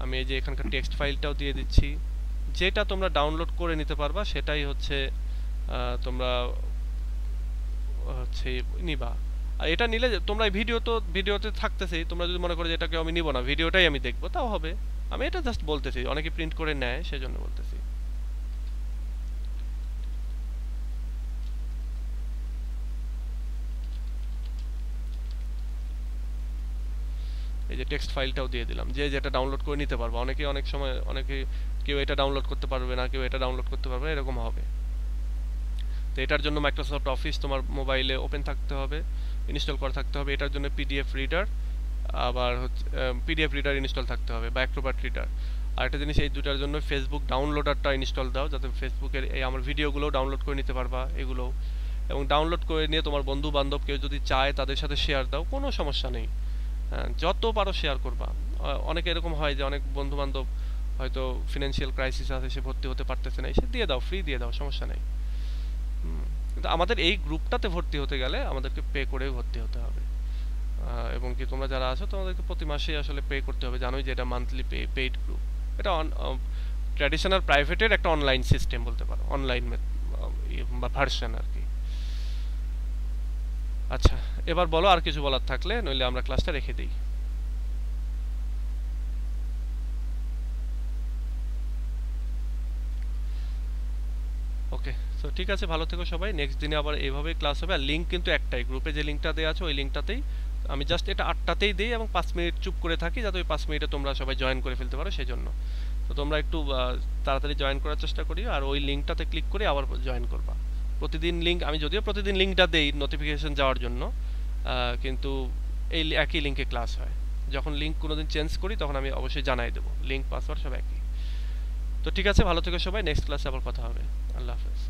আমি এই যে এখানকার টেক্সট ফাইলটাও দিয়ে দিচ্ছি, যেটা তোমরা ডাউনলোড করে নিতে পারবা সেটাই হচ্ছে তোমরা হচ্ছে নিবা। আর এটা নিলে তোমরা ভিডিওতে থাকতেছেই, তোমরা যদি মনে করো যে এটাকে আমি নিব না, ভিডিওটাই আমি দেখবো, তাও হবে। আমি এটা জাস্ট বলতেছি, অনেকে প্রিন্ট করে নেয় সেজন্য বলতেছি। এই যে টেক্সট ফাইলটাও দিয়ে দিলাম, যে যেটা ডাউনলোড করে নিতে পারবে। অনেক সময় কেউ এটা ডাউনলোড করতে পারবে না, কেউ এটা ডাউনলোড করতে পারবে না, এরকম হবে। তো এটার জন্য মাইক্রোসফট অফিস তোমার মোবাইলে ওপেন থাকতে হবে, ইনস্টল করা থাকতে হবে। এটার জন্য পিডিএফ রিডার, আবার হচ্ছে পিডিএফ রিডার ইনস্টল থাকতে হবে বা অ্যাক্রোব্যাট রিডার। আর একটা জিনিস, এই দুটার জন্য ফেসবুক ডাউনলোডারটা ইনস্টল দাও, যাতে ফেসবুকের এই আমার ভিডিওগুলো ডাউনলোড করে নিতে পারবা এগুলো। এবং ডাউনলোড করে নিয়ে তোমার বন্ধু বান্ধব কেউ যদি চায় তাদের সাথে শেয়ার দাও, কোনো সমস্যা নেই। হ্যাঁ যত পারো শেয়ার করবা। অনেকে এরকম হয় যে অনেক বন্ধু বান্ধব হয়তো ফিনান্সিয়াল ক্রাইসিস আছে, সে ভর্তি হতে পারতেছে না, সে দিয়ে দাও, ফ্রি দিয়ে দাও, সমস্যা নেই। কিন্তু আমাদের এই গ্রুপটাতে ভর্তি হতে গেলে আমাদেরকে পে করে ভর্তি হতে হবে। এবং কি তোমরা যারা আছো তোমাদেরকে প্রতি মাসেই আসলে পে করতে হবে, জানোই যে এটা মান্থলি পেইড গ্রুপ। এটা ট্র্যাডিশনাল প্রাইভেটের একটা অনলাইন সিস্টেম বলতে পারো, অনলাইন বা ভার্সন আর কি। আচ্ছা, এবার বলো আর কিছু বলার থাকলে, নইলে আমরা ক্লাসটা রেখে দিই। ওকে, তো ঠিক আছে, ভালো থেকো সবাই। নেক্সট দিনে আবার এইভাবেই ক্লাস হবে। আর লিঙ্ক কিন্তু একটাই, গ্রুপে যে লিঙ্কটা দেওয়া আছে ওই লিঙ্কটাতেই আমি জাস্ট এটা 8টাতেই দিই এবং 5 মিনিট চুপ করে থাকি, যাতে ওই 5 মিনিটে তোমরা সবাই জয়েন করে ফেলতে পারো, সেই জন্য। তো তোমরা একটু তাড়াতাড়ি জয়েন করার চেষ্টা করি, আর ওই লিঙ্কটাতে ক্লিক করে আবার জয়েন করবা। প্রতিদিন লিঙ্ক, আমি যদিও প্রতিদিন লিঙ্কটা দেই নোটিফিকেশন যাওয়ার জন্য, কিন্তু এই একই লিঙ্কে ক্লাস হয়। যখন লিঙ্ক কোনোদিন চেঞ্জ করি তখন আমি অবশ্যই জানাই দেবো, লিঙ্ক পাসওয়ার্ড সব একই। তো ঠিক আছে, ভালো থেকো সবাই, নেক্সট ক্লাসে আবার কথা হবে। আল্লাহ হাফেজ।